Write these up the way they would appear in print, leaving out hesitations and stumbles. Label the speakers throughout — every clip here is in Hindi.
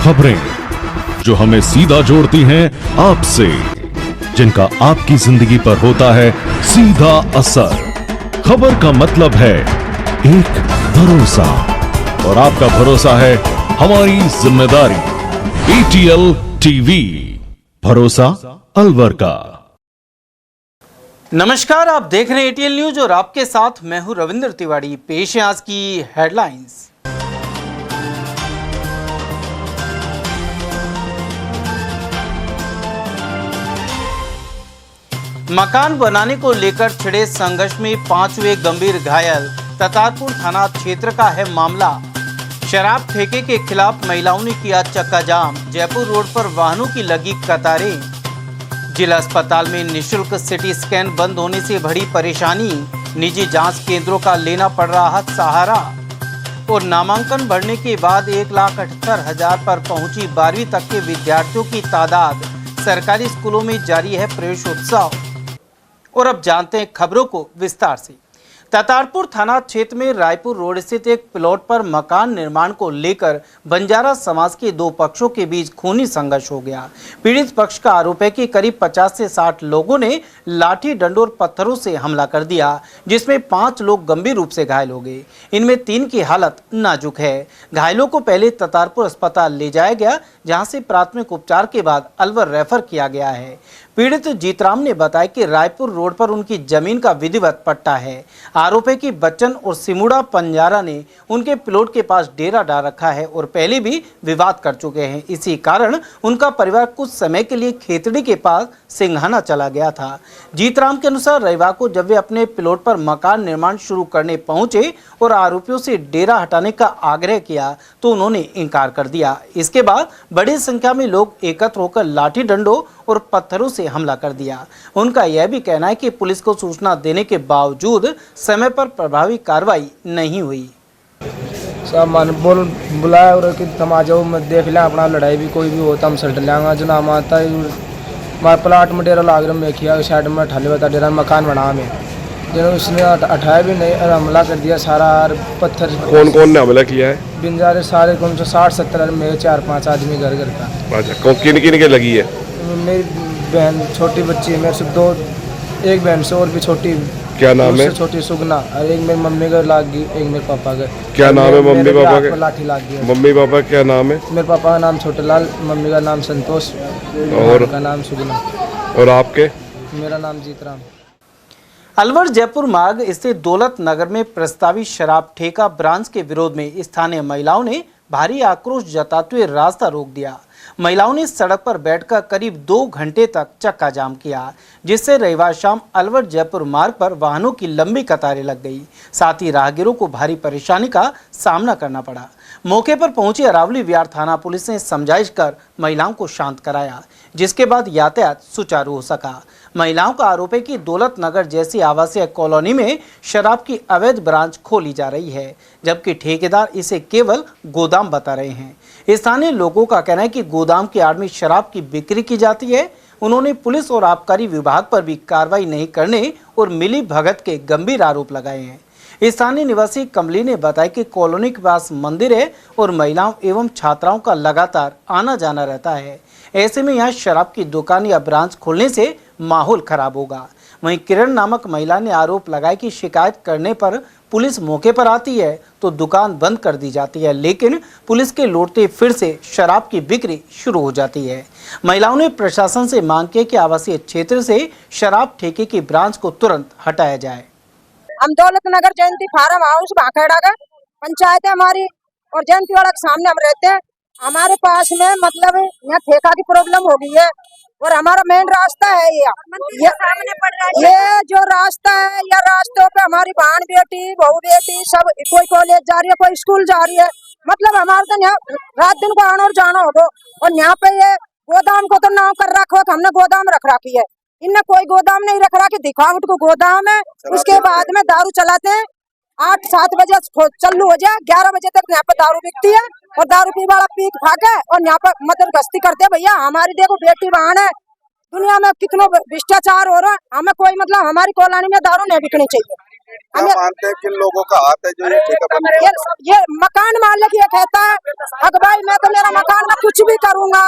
Speaker 1: खबरें जो हमें सीधा जोड़ती हैं आपसे, जिनका आपकी जिंदगी पर होता है सीधा असर। खबर का मतलब है एक भरोसा, और आपका भरोसा है हमारी जिम्मेदारी। ATL टीवी, भरोसा अलवर का।
Speaker 2: नमस्कार, आप देख रहे हैं ATL न्यूज और आपके साथ मैं हूं रविंद्र तिवारी। पेश है आज की हेडलाइंस। मकान बनाने को लेकर छिड़े संघर्ष में 5 हुए गंभीर घायल। ततारपुर थाना क्षेत्र का है मामला। शराब ठेके के खिलाफ महिलाओं ने किया चक्का जाम। जयपुर रोड पर वाहनों की लगी कतारें। जिला अस्पताल में निःशुल्क सिटी स्कैन बंद होने से बढ़ी परेशानी। निजी जांच केंद्रों का लेना पड़ रहा सहारा। और नामांकन बढ़ने के बाद 1,78,000 पर पहुंची 12वीं तक के विद्यार्थियों की तादाद। सरकारी स्कूलों में जारी है प्रवेशोत्सव। और अब जानते हैं खबरों को विस्तार से। ततारपुर थाना क्षेत्र में रायपुर रोड स्थित एक प्लॉट पर मकान निर्माण को लेकर बंजारा समाज के 2 पक्षों के बीच खूनी संघर्ष हो गया। पीड़ित पक्ष का आरोप है कि करीब 50 से 60 लोगों ने लाठी डंडों और पत्थरों से हमला कर दिया, जिसमें 5 लोग गंभीर रूप से घायल हो गए। इनमें 3 की हालत नाजुक है। घायलों को पहले ततारपुर अस्पताल ले जाया गया, जहां से प्राथमिक उपचार के बाद अलवर रेफर किया गया है। पीड़ित जीतराम ने बताया कि रायपुर रोड पर उनकी जमीन का विधिवत पट्टा है। आरोप है कि बच्चन और सिमुड़ा पंजारा ने उनके प्लॉट के पास डेरा डाल रखा है और पहले भी विवाद कर चुके हैं। इसी कारण उनका परिवार कुछ समय के लिए खेतड़ी के पास सिंघाना चला गया था। जीतराम के अनुसार रविवार को जब वे अपने प्लॉट पर मकान निर्माण शुरू करने पहुंचे और आरोपियों से डेरा हटाने का आग्रह किया तो उन्होंने इनकार कर दिया। इसके बाद बड़ी संख्या में लोग एकत्र होकर लाठी डंडों और पत्थरों से हमला कर दिया। उनका यह भी कहना है कि पुलिस को सूचना देने के बावजूद समय पर प्रभावी कार्रवाई नहीं हुई।
Speaker 3: सब मन बुलाया और कि तुम आ जाओ, मैं देख लें अपना, लड़ाई भी कोई भी होता हम सट लेंगे। जो नाम आता है हमारे प्लाट में डेरा लाग रहा किया साइड में ठाले बता डेरा मकान बना में, जो उसने उठाया भी नहीं और हमला कर दिया सारा। पत्थर
Speaker 4: कौन कौन ने हमला किया है?
Speaker 3: बिंजारे सारे कौन से 60-70 में 4-5 आदमी घर घर का।
Speaker 4: अच्छा, किन किन के लगी है?
Speaker 3: मेरी बहन छोटी बच्ची है, मेरे से 2, एक बहन से और भी छोटी।
Speaker 4: क्या नाम है?
Speaker 3: छोटी सुगना, और एक मेरी मम्मी का लाग गई, एक मेरे पापा का।
Speaker 4: क्या नाम है मम्मी पापा का?
Speaker 3: लाठी लाग गई।
Speaker 4: मम्मी पापा क्या नाम है?
Speaker 3: मेरे पापा का नाम छोटेलाल, मम्मी का नाम संतोष और का नाम सुगना।
Speaker 4: और आपके?
Speaker 3: मेरा नाम जीतराम।
Speaker 2: अलवर जयपुर मार्ग स्थित दौलत नगर में प्रस्तावित शराब ठेका ब्रांच के विरोध में स्थानीय महिलाओं ने भारी आक्रोश जताते हुए रास्ता रोक दिया। महिलाओं ने सड़क पर बैठकर करीब 2 घंटे तक चक्का जाम किया, जिससे रविवार शाम अलवर जयपुर मार्ग पर वाहनों की लंबी कतारें लग गई। साथ ही राहगीरों को भारी परेशानी का सामना करना पड़ा। मौके पर पहुंची अरावली विहार थाना पुलिस ने समझाइश कर महिलाओं को शांत कराया, जिसके बाद यातायात सुचारू हो सका। महिलाओं का आरोप है कि दौलत नगर जैसी आवासीय कॉलोनी में शराब की अवैध ब्रांच खोली जा रही है, जबकि ठेकेदार इसे केवल गोदाम बता रहे हैं। स्थानीय लोगों का कहना है कि गोदाम की आड़ में शराब की बिक्री की जाती है। उन्होंने पुलिस और आबकारी विभाग पर भी कार्रवाई नहीं करने और मिली भगत के गंभीर आरोप लगाए हैं। स्थानीय निवासी कमली ने बताया कि कॉलोनी के पास मंदिर है और महिलाओं एवं छात्राओं का लगातार आना जाना रहता है। ऐसे में यहाँ शराब की दुकान या ब्रांच खोलने से माहौल खराब होगा। वहीं किरण नामक महिला ने आरोप लगाया कि शिकायत करने पर पुलिस मौके पर आती है तो दुकान बंद कर दी जाती है, लेकिन पुलिस के लौटते फिर से शराब की बिक्री शुरू हो जाती है। महिलाओं ने प्रशासन से मांग की कि आवासीय क्षेत्र से शराब ठेके की ब्रांच को तुरंत हटाया जाए।
Speaker 5: हम दौलत नगर जयंती फार्म हाउस भाखेड़ा का पंचायत है हमारी, और जयंती वाला के सामने हम रहते हैं। हमारे पास में मतलब यहाँ ठेका की प्रॉब्लम हो गई है और हमारा मेन रास्ता है ये जो रास्ता है, या रास्तों पे हमारी बहन बेटी बहू बेटी सब, कोई कॉलेज जा रही है, कोई स्कूल जा रही है। मतलब हमारे तो यहाँ रात दिन को आना और जाना होगा। और यहाँ पे ये गोदाम को तो नाम कर रखो, हमने गोदाम रख रखी है। इनने कोई गोदाम नहीं रख रहा कि दिखावट को गोदाम है। उसके बाद में दारू चलाते हैं, 8-7 बजे चालू हो जाए, 11 बजे तक यहाँ पे दारू बिकती है और दारू पी वाला पीक भागे और यहाँ पे मदद गश्ती करते हैं। भैया हमारी देखो बेटी बहन है, दुनिया में कितना भ्रष्टाचार हो रहा है, हमें कोई मतलब हमारी कॉलोनी में दारू नहीं बिकनी चाहिए। हमें
Speaker 6: मानते हैं किन लोगों का हाथ है जो ये ठेका बंद
Speaker 5: ये मकान मालिक ये कहता है अग भाई मैं तो मेरा मकान में कुछ भी करूंगा,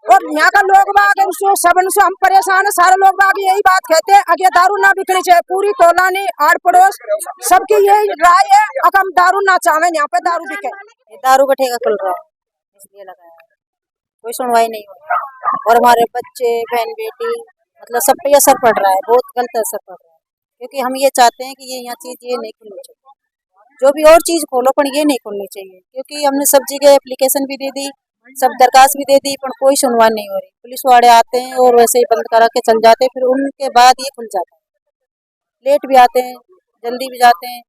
Speaker 5: और यहाँ का लोग बाग सब से हम परेशान है, सारे लोग बाग यही बात कहते हैं अगे दारू ना बिकनी चाहिए, पूरी कॉलोनी आड़ पड़ोस सबकी यही राय है, अगर हम दारू ना चाहे यहाँ पे दारू बिके।
Speaker 7: दारू का ठेका खुल रहा है इसलिए लगाया, कोई सुनवाई नहीं हो रही और हमारे बच्चे बहन बेटी मतलब सब पे असर पड़ रहा है, बहुत गलत असर पड़ रहा है, क्योंकि हम ये चाहते हैं कि ये यहाँ चीज ये नहीं खुलनी चाहिए, जो भी और चीज खोलो पर ये नहीं खुलनी चाहिए, क्योंकि हमने सब जगह एप्लीकेशन भी दे दी, सब दरखास्त भी दे दी, पर कोई सुनवाई नहीं हो रही। पुलिस वाले आते हैं और वैसे ही बंद करा के चल जाते हैं, फिर उनके बाद ये खुल जाता है, लेट भी आते हैं जल्दी भी जाते हैं,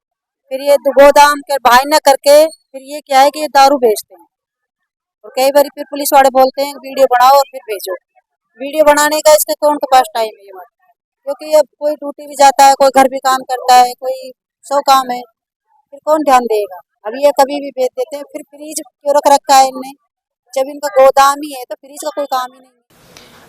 Speaker 7: फिर ये गोदाम के बहाना करके फिर ये क्या है कि ये दारू बेचते हैं, और कई बार फिर पुलिस वाले बोलते हैं वीडियो बनाओ और फिर भेजो, वीडियो बनाने का इसके कौन के पास टाइम है, क्योंकि अब कोई ड्यूटी भी जाता है, कोई घर भी काम करता है, कोई 100 काम है, फिर कौन ध्यान देगा। अभी ये कभी भी बेच देते हैं, फिर फ्रीज क्यों रख रखा है इनने, जब इनका गोदाम ही है तो फ्रीज का कोई काम ही नहीं है।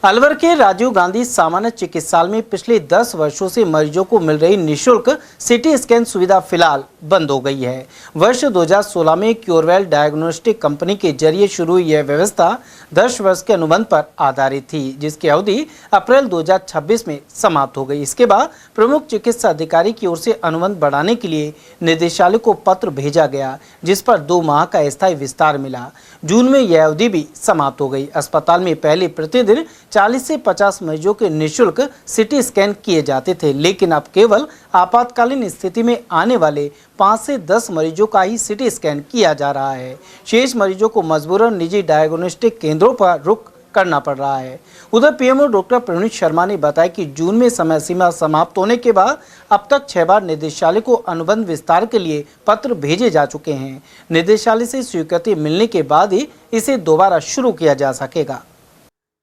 Speaker 2: अलवर के राजीव गांधी सामान्य चिकित्सालय में पिछले 10 वर्षों से मरीजों को मिल रही निःशुल्क सिटी स्कैन सुविधा फिलहाल बंद हो गई है। वर्ष 2016 में क्योरवेल डायग्नोस्टिक कंपनी के जरिए शुरू हुई यह व्यवस्था 10 वर्ष के अनुबंध पर आधारित थी, जिसकी अवधि अप्रैल 2026 में समाप्त हो गई। इसके बाद प्रमुख चिकित्सा अधिकारी की ओर से अनुबंध बढ़ाने के लिए निदेशालय को पत्र भेजा गया, जिस पर 2 माह का अस्थायी विस्तार मिला। जून में यह अवधि भी समाप्त हो गई। अस्पताल में पहले प्रतिदिन 40 से 50 मरीजों के निःशुल्क सिटी स्कैन किए जाते थे, लेकिन अब केवल आपातकालीन स्थिति में आने वाले 5 से 10 मरीजों का ही सिटी स्कैन किया जा रहा है। शेष मरीजों को मजबूरन निजी डायग्नोस्टिक केंद्रों पर रुक करना पड़ रहा है। उधर पीएमओ डॉक्टर प्रवीण शर्मा ने बताया कि जून में समय सीमा समाप्त होने के बाद अब तक 6 बार निदेशालय को अनुबंध विस्तार के लिए पत्र भेजे जा चुके हैं। निदेशालय से स्वीकृति मिलने के बाद ही इसे दोबारा शुरू किया जा सकेगा।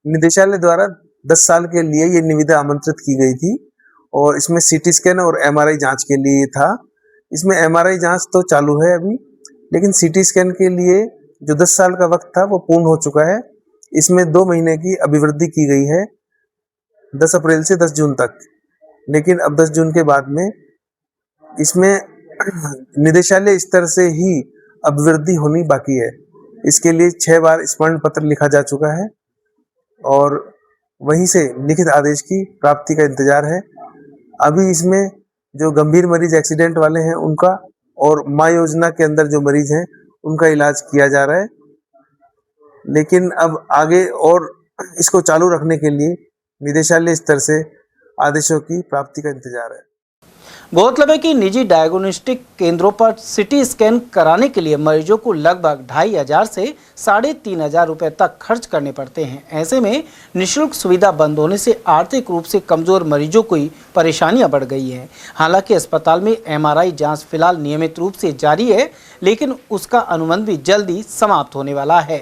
Speaker 8: निदेशालय द्वारा 10 साल के लिए ये निविदा आमंत्रित की गई थी और इसमें सीटी स्कैन और एमआरआई जांच के लिए था। इसमें एमआरआई जांच तो चालू है अभी, लेकिन सीटी स्कैन के लिए जो 10 साल का वक्त था वो पूर्ण हो चुका है। इसमें 2 महीने की अभिवृद्धि की गई है 10 अप्रैल से 10 जून तक, लेकिन अब 10 जून के बाद में इसमें निदेशालय स्तर से ही अभिवृद्धि होनी बाकी है। इसके लिए 6 बार स्मरण पत्र लिखा जा चुका है और वहीं से लिखित आदेश की प्राप्ति का इंतजार है। अभी इसमें जो गंभीर मरीज एक्सीडेंट वाले हैं उनका और माँ योजना के अंदर जो मरीज हैं उनका इलाज किया जा रहा है, लेकिन अब आगे और इसको चालू रखने के लिए निदेशालय स्तर से आदेशों की प्राप्ति का इंतजार है।
Speaker 2: गौरतलब है कि निजी डायग्नोस्टिक केंद्रों पर सिटी स्कैन कराने के लिए मरीजों को लगभग 2,500 से 3,500 रुपए तक खर्च करने पड़ते हैं। ऐसे में निःशुल्क सुविधा बंद होने से आर्थिक रूप से कमजोर मरीजों को परेशानियां बढ़ गई हैं। हालांकि अस्पताल में एमआरआई जांच फिलहाल नियमित रूप से जारी है, लेकिन उसका अनुबंध भी जल्दी समाप्त होने वाला है।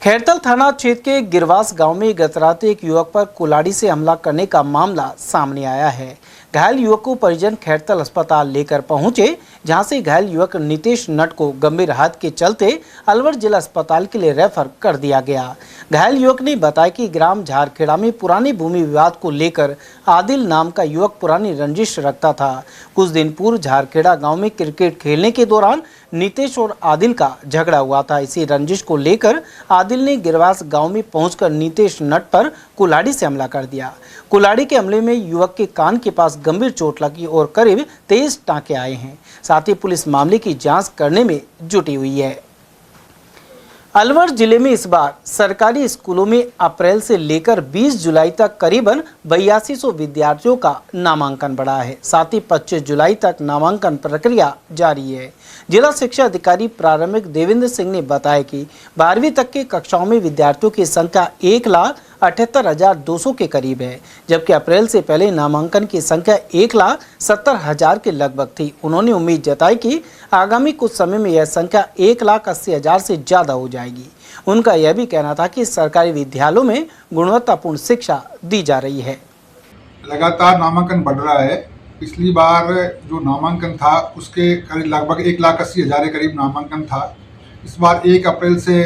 Speaker 2: खैरतल थाना क्षेत्र के गिरवास गांव में गत रात एक युवक पर कुल्हाड़ी से हमला करने का मामला सामने आया है। घायल युवक को परिजन खैरतल अस्पताल लेकर पहुंचे, जहां से घायल युवक नितेश नट को गंभीर हाथ के चलते अलवर जिला अस्पताल के लिए रेफर कर दिया गया। घायल युवक ने बताया कि ग्राम झारखेड़ा में पुरानी भूमि विवाद को लेकर आदिल नाम का युवक पुरानी रंजिश रखता था। कुछ दिन पूर्व झारखेड़ा गांव में क्रिकेट खेलने के दौरान नितेश और आदिल का झगड़ा हुआ था। इसी रंजिश को लेकर आदिल ने गिरवास गांव में पहुंचकर नितेश नट पर कुल्हाड़ी से हमला कर दिया। कुल्हाड़ी के हमले में युवक के कान के पास गंभीर चोट लगी और करीब 23 टांके आए हैं। साथ ही पुलिस मामले की जांच करने में जुटी हुई है। अलवर जिले में इस बार सरकारी स्कूलों में अप्रैल से लेकर 20 जुलाई तक करीबन 8200 विद्यार्थियों का नामांकन बढ़ा है। साथ ही 25 जुलाई तक नामांकन प्रक्रिया जारी है। जिला शिक्षा अधिकारी प्रारंभिक देवेंद्र सिंह ने बताया कि 12वीं तक के कक्षाओं में विद्यार्थियों की संख्या 1,78,200 के करीब है, जबकि अप्रैल से पहले नामांकन की संख्या 1,70,000 के लगभग थी। उन्होंने उम्मीद जताई कि आगामी कुछ समय में यह संख्या 1,80,000 से ज़्यादा हो जाएगी। उनका यह भी कहना था कि सरकारी विद्यालयों में गुणवत्तापूर्ण शिक्षा दी जा रही है।
Speaker 9: लगातार नामांकन बढ़ रहा है। पिछली बार जो नामांकन था उसके करीब लगभग 1,80,000 के करीब नामांकन था। इस बार 1 अप्रैल से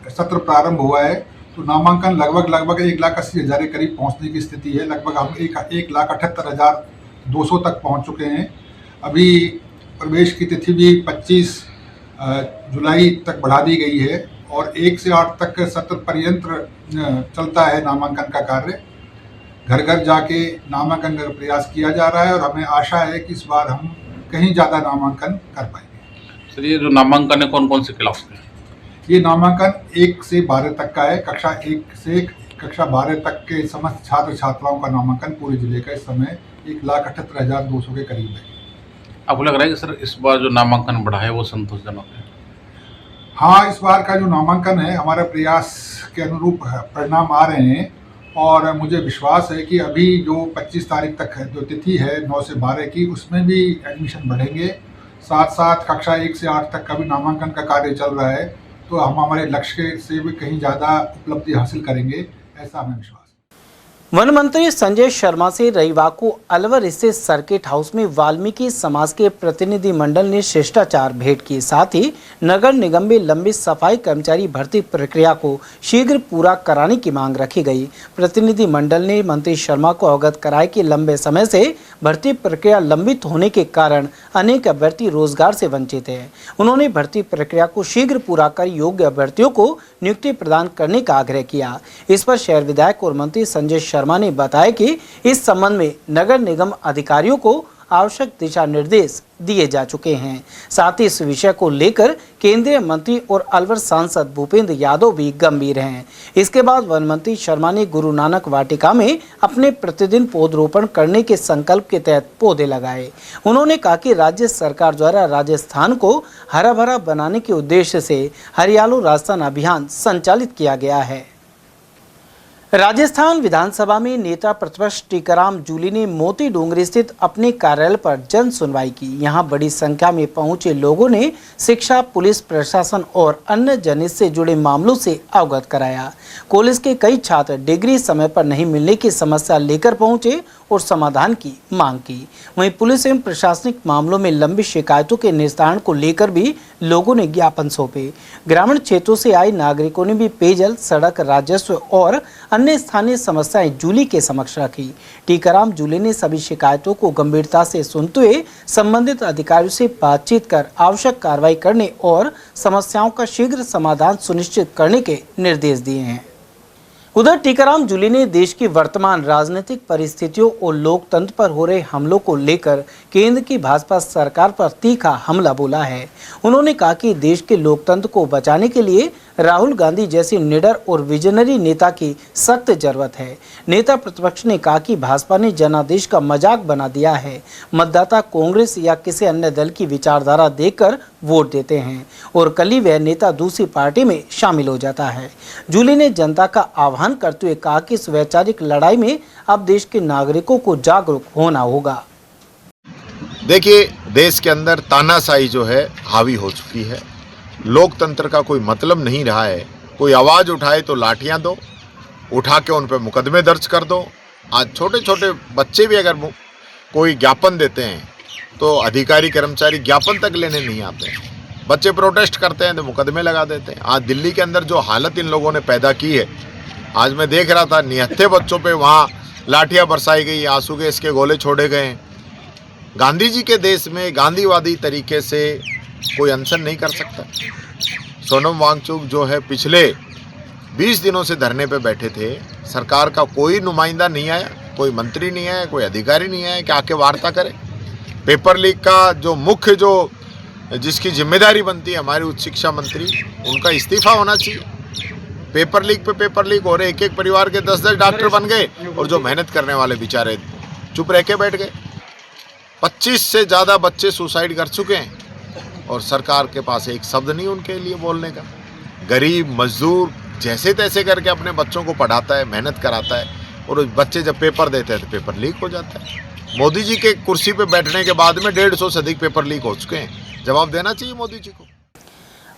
Speaker 9: सत्र प्रारंभ हुआ है, तो नामांकन लगभग 1,80,000 के करीब पहुंचने की स्थिति है। लगभग हम 1,78,000 200 तक पहुंच चुके हैं। अभी प्रवेश की तिथि भी 25 जुलाई तक बढ़ा दी गई है और 1 से 8 तक सत्र पर्यंत चलता है नामांकन का कार्य। घर घर जाके नामांकन का प्रयास किया जा रहा है और हमें आशा है कि इस बार हम कहीं ज़्यादा नामांकन कर पाएंगे।
Speaker 10: सर, ये जो नामांकन है कौन कौन से क्लास के?
Speaker 9: ये नामांकन 1 से 12 तक का है। कक्षा 1 से कक्षा 12 तक के समस्त छात्र छात्राओं का नामांकन पूरे जिले का इस समय 1,78,200 के करीब है।
Speaker 10: आपको लग रहा है कि सर इस बार जो नामांकन बढ़ा है वो संतोषजनक है?
Speaker 9: हाँ, इस बार का जो नामांकन है हमारे प्रयास के अनुरूप परिणाम आ रहे हैं और मुझे विश्वास है कि अभी जो 25 तारीख तक जो तिथि है 9 से 12 की, उसमें भी एडमिशन बढ़ेंगे। साथ साथ कक्षा 1 से 8 तक का भी नामांकन का कार्य चल रहा है, तो हम हमारे लक्ष्य से भी कहीं ज़्यादा उपलब्धि हासिल करेंगे, ऐसा हमें विश्वास है।
Speaker 2: वन मंत्री संजय शर्मा से रविवार को अलवर स्थित सर्किट हाउस में वाल्मीकि समाज के प्रतिनिधि मंडल ने शिष्टाचार भेंट की। साथ ही नगर निगम में लंबित सफाई कर्मचारी भर्ती प्रक्रिया को शीघ्र पूरा कराने की मांग रखी गई। प्रतिनिधि मंडल ने मंत्री शर्मा को अवगत कराया कि लंबे समय से भर्ती प्रक्रिया लंबित होने के कारण अनेक अभ्यर्थी रोजगार से वंचित हैं। उन्होंने भर्ती प्रक्रिया को शीघ्र पूरा कर योग्य अभ्यर्थियों को नियुक्ति प्रदान करने का आग्रह किया। इस पर शहर विधायक और मंत्री संजय शर्मा ने बताया कि इस संबंध में नगर निगम अधिकारियों को आवश्यक दिशा निर्देश दिए जा चुके हैं। साथ ही इस विषय को लेकर केंद्रीय मंत्री और अलवर सांसद भूपेंद्र यादव भी गंभीर हैं। इसके बाद वन मंत्री शर्मा ने गुरु नानक वाटिका में अपने प्रतिदिन पौधरोपण करने के संकल्प के तहत पौधे लगाए। उन्होंने कहा कि राज्य सरकार द्वारा राजस्थान को हरा भरा बनाने के उद्देश्य से हरियालो राजस्थान अभियान संचालित किया गया है। राजस्थान विधानसभा में नेता प्रतिपक्ष टीकाराम जूली ने मोती डोंगरी स्थित अपने कार्यालय पर जन सुनवाई की। यहां बड़ी संख्या में पहुंचे लोगों ने शिक्षा, पुलिस प्रशासन और अन्य जनहित से जुड़े मामलों से अवगत कराया। कॉलेज के कई छात्र डिग्री समय पर नहीं मिलने की समस्या लेकर पहुंचे और समाधान की मांग की। वहीं पुलिस एवं प्रशासनिक मामलों में लंबी शिकायतों के निस्तारण को लेकर भी लोगों ने ज्ञापन सौंपे। ग्रामीण क्षेत्रों से आए नागरिकों ने भी पेयजल, सड़क, राजस्व और अन्य स्थानीय समस्याएं जूली के समक्ष रखी। टीकाराम जूली ने सभी शिकायतों को गंभीरता से सुनते हुए संबंधित अधिकारियों से बातचीत कर आवश्यक कार्रवाई करने और समस्याओं का शीघ्र समाधान सुनिश्चित करने के निर्देश दिए हैं। उधर टीकाराम जूली ने देश की वर्तमान राजनीतिक परिस्थितियों और लोकतंत्र पर हो रहे हमलों को लेकर केंद्र की भाजपा सरकार पर तीखा हमला बोला है। उन्होंने कहा कि देश के लोकतंत्र को बचाने के लिए राहुल गांधी जैसे निडर और विजनरी नेता की सख्त जरूरत है। नेता प्रतिपक्ष ने कहा कि भाजपा ने जनादेश का मजाक बना दिया है। मतदाता कांग्रेस या किसी अन्य दल की विचारधारा देखकर वोट देते हैं और कल ही वह नेता दूसरी पार्टी में शामिल हो जाता है। जूली ने जनता का आह्वान करते हुए कहा कि इस वैचारिक लड़ाई में अब देश के नागरिकों को जागरूक होना होगा।
Speaker 11: देखिए, देश के अंदर तानाशाही जो है हावी हो चुकी है। लोकतंत्र का कोई मतलब नहीं रहा है। कोई आवाज़ उठाए तो लाठियां दो, उठा के उन पर मुकदमे दर्ज कर दो। आज छोटे छोटे बच्चे भी अगर कोई ज्ञापन देते हैं तो अधिकारी कर्मचारी ज्ञापन तक लेने नहीं आते हैं। बच्चे प्रोटेस्ट करते हैं तो मुकदमे लगा देते हैं। आज दिल्ली के अंदर जो हालत इन लोगों ने पैदा की है, आज मैं देख रहा था निहत्थे बच्चों पे वहाँ लाठियाँ बरसाई गई, आंसू गैस के गोले छोड़े गए। गांधी जी के देश में गांधीवादी तरीके से कोई अनशन नहीं कर सकता। सोनम वांगचुक जो है पिछले 20 दिनों से धरने पे बैठे थे। सरकार का कोई नुमाइंदा नहीं आया, कोई मंत्री नहीं आया, कोई अधिकारी नहीं आया कि आके वार्ता करे। पेपर लीक का जो मुख्य जिसकी जिम्मेदारी बनती है हमारी उच्च शिक्षा मंत्री, उनका इस्तीफा होना चाहिए। पेपर लीक पे पेपर लीक हो रहे, एक एक परिवार के 10-10 डॉक्टर बन गए और जो मेहनत करने वाले बेचारे चुप रह के बैठ गए। 25 से ज़्यादा बच्चे सुसाइड कर चुके हैं और सरकार के पास एक शब्द नहीं उनके लिए बोलने का। गरीब मजदूर जैसे तैसे करके अपने बच्चों को पढ़ाता है, मेहनत कराता है और बच्चे जब पेपर देते हैं तो पेपर लीक हो जाता है। मोदी जी के कुर्सी पे बैठने के बाद में 150 से अधिक पेपर लीक हो चुके हैं। जवाब देना चाहिए मोदी जी को।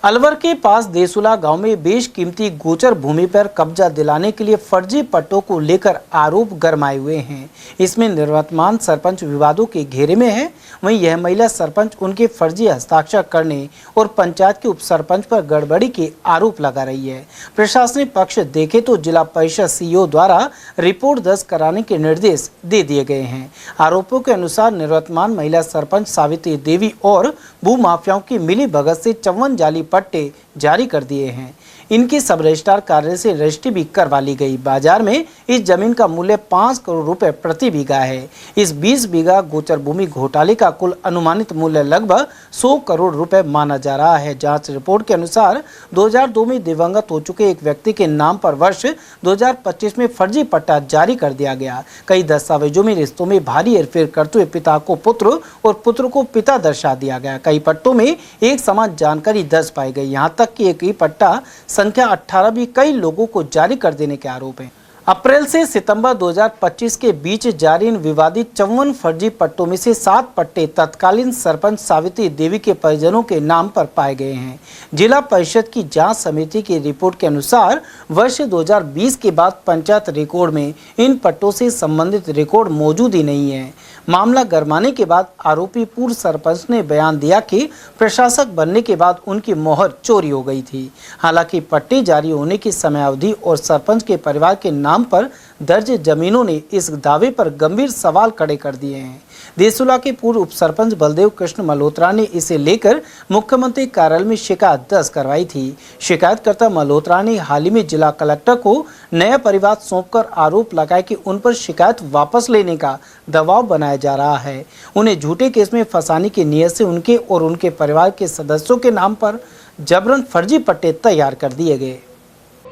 Speaker 2: अलवर के पास देसुला गांव में बेशकीमती गोचर भूमि पर कब्जा दिलाने के लिए फर्जी पट्टों को लेकर आरोप गरमाए हुए हैं। इसमें निवर्तमान सरपंच विवादों के घेरे में है। वहीं यह महिला सरपंच उनके फर्जी हस्ताक्षर करने और पंचायत के उप सरपंच पर गड़बड़ी के आरोप लगा रही है। प्रशासनिक पक्ष देखे तो जिला परिषद सीईओ द्वारा रिपोर्ट दर्ज कराने के निर्देश दे दिए गए हैं। आरोपों के अनुसार निवर्तमान महिला सरपंच सावित्री देवी और भू माफियाओं की मिली भगत से 54 जाली पट्टे जारी कर दिए हैं। इनकी सब रजिस्ट्रार कार्यालय से रजिस्ट्री भी करवा ली गई। बाजार में इस जमीन का मूल्य 5 करोड़ रुपए प्रति बीघा है। इस 20 बीघा गोचर भूमि घोटाले का कुल अनुमानित मूल्य लगभग 100 करोड़ रुपए माना जा रहा है। जांच रिपोर्ट के अनुसार 2002 में दिवंगत हो चुके एक व्यक्ति के नाम पर वर्ष 2025 में फर्जी पट्टा जारी कर दिया गया। कई दस्तावेजों में रिश्तों में भारी हेरफेर करते हुए पिता को पुत्र और पुत्र को पिता दर्शा दिया गया। कई पट्टों में एक समान जानकारी दर्ज पाई गई। यहाँ तक कि एक ही पट्टा संख्या 18 भी कई लोगों को जारी कर देने के आरोप हैं। अप्रैल से सितंबर 2025 के बीच जारी इन विवादित 54 फर्जी पट्टों में से 7 पट्टे तत्कालीन सरपंच सावित्री देवी के परिजनों के नाम पर पाए गए हैं। जिला परिषद की जांच समिति की रिपोर्ट के अनुसार वर्ष 2020 के बाद पंचायत रिकॉर्ड में इन पट्टों से संबंधित रिकॉर्ड मौजूद ही नहीं है। मामला गरमाने के बाद आरोपी पूर्व सरपंच ने बयान दिया कि प्रशासक बनने के बाद उनकी मोहर चोरी हो गई थी। हालांकि पट्टे जारी होने की समयावधि और सरपंच के परिवार के नाम पर दर्ज जमीनों ने इस दावे पर गंभीर सवाल खड़े कर दिए हैं। देसुला के पूर्व उप सरपंच बलदेव कृष्ण मल्होत्रा ने इसे लेकर मुख्यमंत्री कार्यालय में शिकायत दर्ज करवाई थी। शिकायतकर्ता मल्होत्रा ने हाल ही में जिला कलेक्टर को नया परिवाद सौंपकर आरोप लगाया कि उन पर शिकायत वापस लेने का दबाव बनाया जा रहा है। उन्हें झूठे केस में फंसाने की नीयत से उनके और उनके परिवार के सदस्यों के नाम पर जबरन फर्जी पट्टे तैयार कर दिए गए।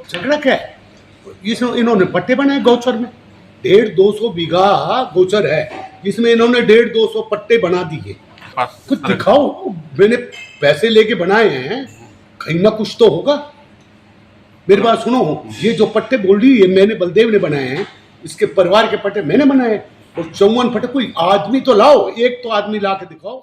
Speaker 12: झगड़ा क्या है? इन्होंने पट्टे बनाए गौचर में 150-200 बीघा गोचर है, जिसमें इन्होंने 150-200 पट्टे बना दिए। कुछ दिखाओ, मैंने पैसे लेके बनाए हैं, कहीं ना कुछ तो होगा। मेरी बात सुनो, ये जो पट्टे बोल रही है मैंने बलदेव ने बनाए हैं, इसके परिवार के पट्टे मैंने बनाए और 54 पट्टे कोई आदमी तो लाओ, एक तो आदमी ला के दिखाओ।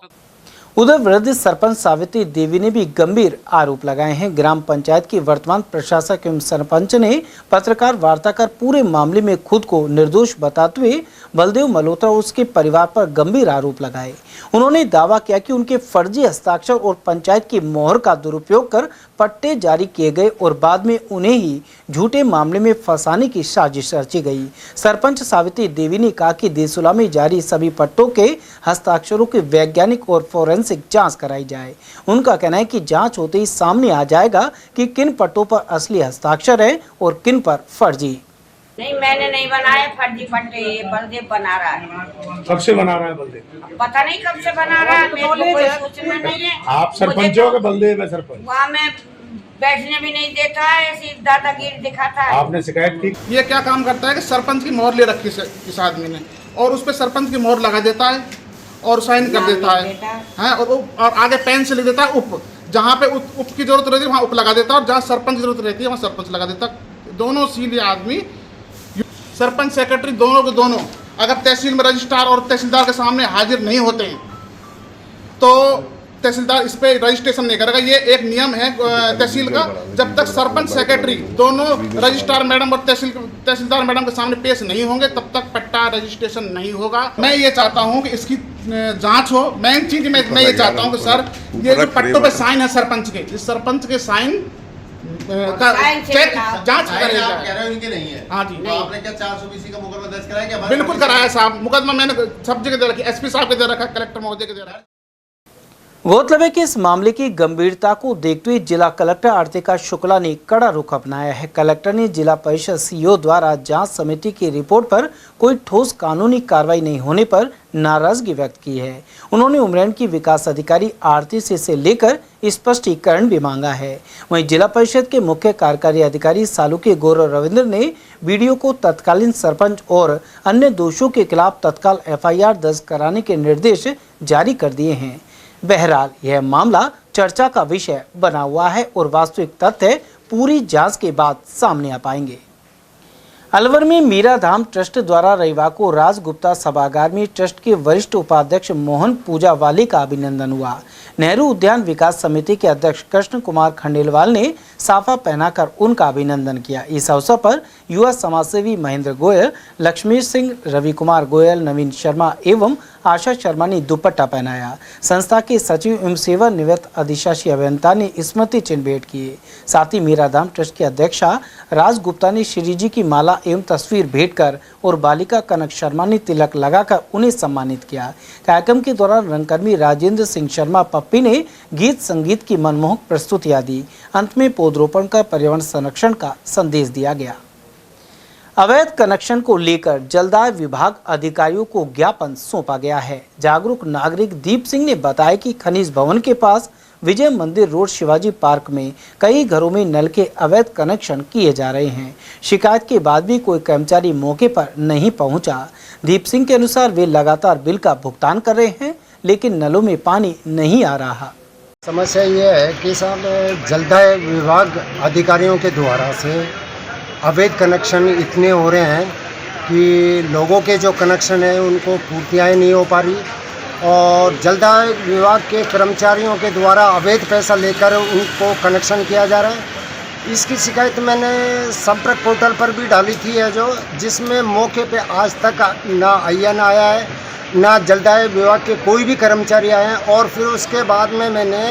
Speaker 2: उधर वृद्ध सरपंच सावित्री देवी ने भी गंभीर आरोप लगाए हैं। ग्राम पंचायत की वर्तमान प्रशासक एवं सरपंच ने पत्रकार वार्ता कर पूरे मामले में खुद को निर्दोष बताते हुए बलदेव मल्होत्रा और उसके परिवार पर गंभीर आरोप लगाए। उन्होंने दावा किया कि उनके फर्जी हस्ताक्षर और पंचायत की मोहर का दुरुपयोग कर पट्टे जारी किए गए और बाद में उन्हें ही झूठे मामले में फंसाने की साजिश रची गई। सरपंच सावित्री देवी ने कहा कि देसुला में जारी सभी पट्टों के हस्ताक्षरों की वैज्ञानिक और फोरेंसिक जांच कराई जाए। उनका कहना है कि जांच होते ही सामने आ जाएगा कि किन पट्टों पर असली हस्ताक्षर है और किन पर फर्जी।
Speaker 13: नहीं, मैंने नहीं बनाया फर्जी पट्टे, ये बलदेव बना रहा है।
Speaker 12: कब से बना रहा है बलदेव?
Speaker 13: पता नहीं कब से बना रहा है, मेरे को कोई सूचना नहीं है।
Speaker 12: आप सरपंच हो के बलदेव है सरपंच?
Speaker 13: वहाँ में बैठने भी नहीं देता है, ऐसी दादागिरी दिखाता है।
Speaker 12: आपने शिकायत की?
Speaker 9: ये क्या काम करता है कि सरपंच की मोहर ले रखी इस आदमी ने और उस पर सरपंच की मोहर लगा देता है और साइन कर देता है और आगे पेन से लिख देता है उप। जहाँ पे उप की जरूरत रहती है वहाँ उप लगा देता है और जहाँ सरपंच की जरूरत रहती है वहाँ सरपंच लगा देता है। दोनों सीधे आदमी सरपंच सेक्रेटरी दोनों के दोनों अगर तहसील में रजिस्ट्रार और तहसीलदार के सामने हाजिर नहीं होते हैं तो तहसीलदार इस पे रजिस्ट्रेशन नहीं करेगा। ये एक नियम है तहसील का। जब तक सरपंच सेक्रेटरी दोनों रजिस्ट्रार मैडम और तहसीलदार मैडम के सामने पेश नहीं होंगे तब तक पट्टा रजिस्ट्रेशन नहीं होगा। मैं ये चाहता हूँ कि इसकी जांच हो। मेन चीज मैं ये चाहता हूँ कि सर ये जो पट्टों पे साइन है सरपंच के, इस सरपंच के साइन का चेक जांच करेगा।
Speaker 6: आप कह रहे हो इनके नहीं है?
Speaker 13: हाँ जी।
Speaker 6: तो आपने क्या 420 का मुकदमा दर्ज कराया क्या?
Speaker 9: बिल्कुल कराया साहब, मुकदमा मैंने सब जगह दे रखा, एसपी साहब के दे रखा, कलेक्टर महोदय के दे रखा।
Speaker 2: गौरतलब है कि इस मामले की गंभीरता को देखते हुए जिला कलेक्टर आरतिका शुक्ला ने कड़ा रुख अपनाया है। कलेक्टर ने जिला परिषद सीईओ द्वारा जांच समिति की रिपोर्ट पर कोई ठोस कानूनी कार्रवाई नहीं होने पर नाराजगी व्यक्त की है। उन्होंने उमरेन की विकास अधिकारी आरती से इसे लेकर स्पष्टीकरण भी मांगा है। वहीं जिला परिषद के मुख्य कार्यकारी अधिकारी सालुके गौरव रविंद्र ने वीडियो को तत्कालीन सरपंच और अन्य दोषियों के खिलाफ तत्काल एफआईआर दर्ज कराने के निर्देश जारी कर दिए हैं। बहरहाल यह मामला चर्चा का विषय बना हुआ है और वास्तविक तथ्य पूरी जांच के बाद सामने आ पाएंगे। अलवर में मीरा धाम ट्रस्ट द्वारा रविवार को राजगुप्ता सभागार में ट्रस्ट के वरिष्ठ उपाध्यक्ष मोहन पूजावाली का अभिनंदन हुआ। नेहरू उद्यान विकास समिति के अध्यक्ष कृष्ण कुमार खंडेलवाल ने साफा पहनाकर उनका अभिनंदन किया। इस अवसर पर युवा समाजसेवी महेंद्र गोयल, लक्ष्मी सिंह, रवि कुमार गोयल, नवीन शर्मा एवं आशा शर्मा ने दुपट्टा पहनाया। संस्था के सचिव एवं सेवानिवृत्त अधिशासी अभियंता ने स्मृति चिन्ह भेंट किए। साथ ही मीराधाम ट्रस्ट की अध्यक्षा राज गुप्ता ने श्री जी की माला एवं तस्वीर भेंट कर और बालिका कनक शर्मा ने तिलक लगाकर उन्हें सम्मानित किया। कार्यक्रम के दौरान रंगकर्मी राजेंद्र सिंह शर्मा पप्पी ने गीत संगीत की मनमोहक प्रस्तुतियां दी। अंत में पौधरोपण कर पर्यावरण संरक्षण का संदेश दिया गया। अवैध कनेक्शन को लेकर जलदाय विभाग अधिकारियों को ज्ञापन सौंपा गया है। जागरूक नागरिक दीप सिंह ने बताया कि खनिज भवन के पास विजय मंदिर रोड शिवाजी पार्क में कई घरों में नल के अवैध कनेक्शन किए जा रहे हैं। शिकायत के बाद भी कोई कर्मचारी मौके पर नहीं पहुंचा। दीप सिंह के अनुसार वे लगातार बिल का भुगतान कर रहे हैं, लेकिन नलों में पानी नहीं आ रहा।
Speaker 14: समस्या ये है कि साहब जलदाय विभाग अधिकारियों के द्वारा से अवैध कनेक्शन इतने हो रहे हैं कि लोगों के जो कनेक्शन है उनको पूर्तियाँ नहीं हो पा रही और जलदाय विभाग के कर्मचारियों के द्वारा अवैध पैसा लेकर उनको कनेक्शन किया जा रहा है। इसकी शिकायत मैंने संपर्क पोर्टल पर भी डाली थी है जिसमें मौके पे आज तक ना आईएन आया है, ना जलदाय विभाग के कोई भी कर्मचारी आए हैं और फिर उसके बाद में मैंने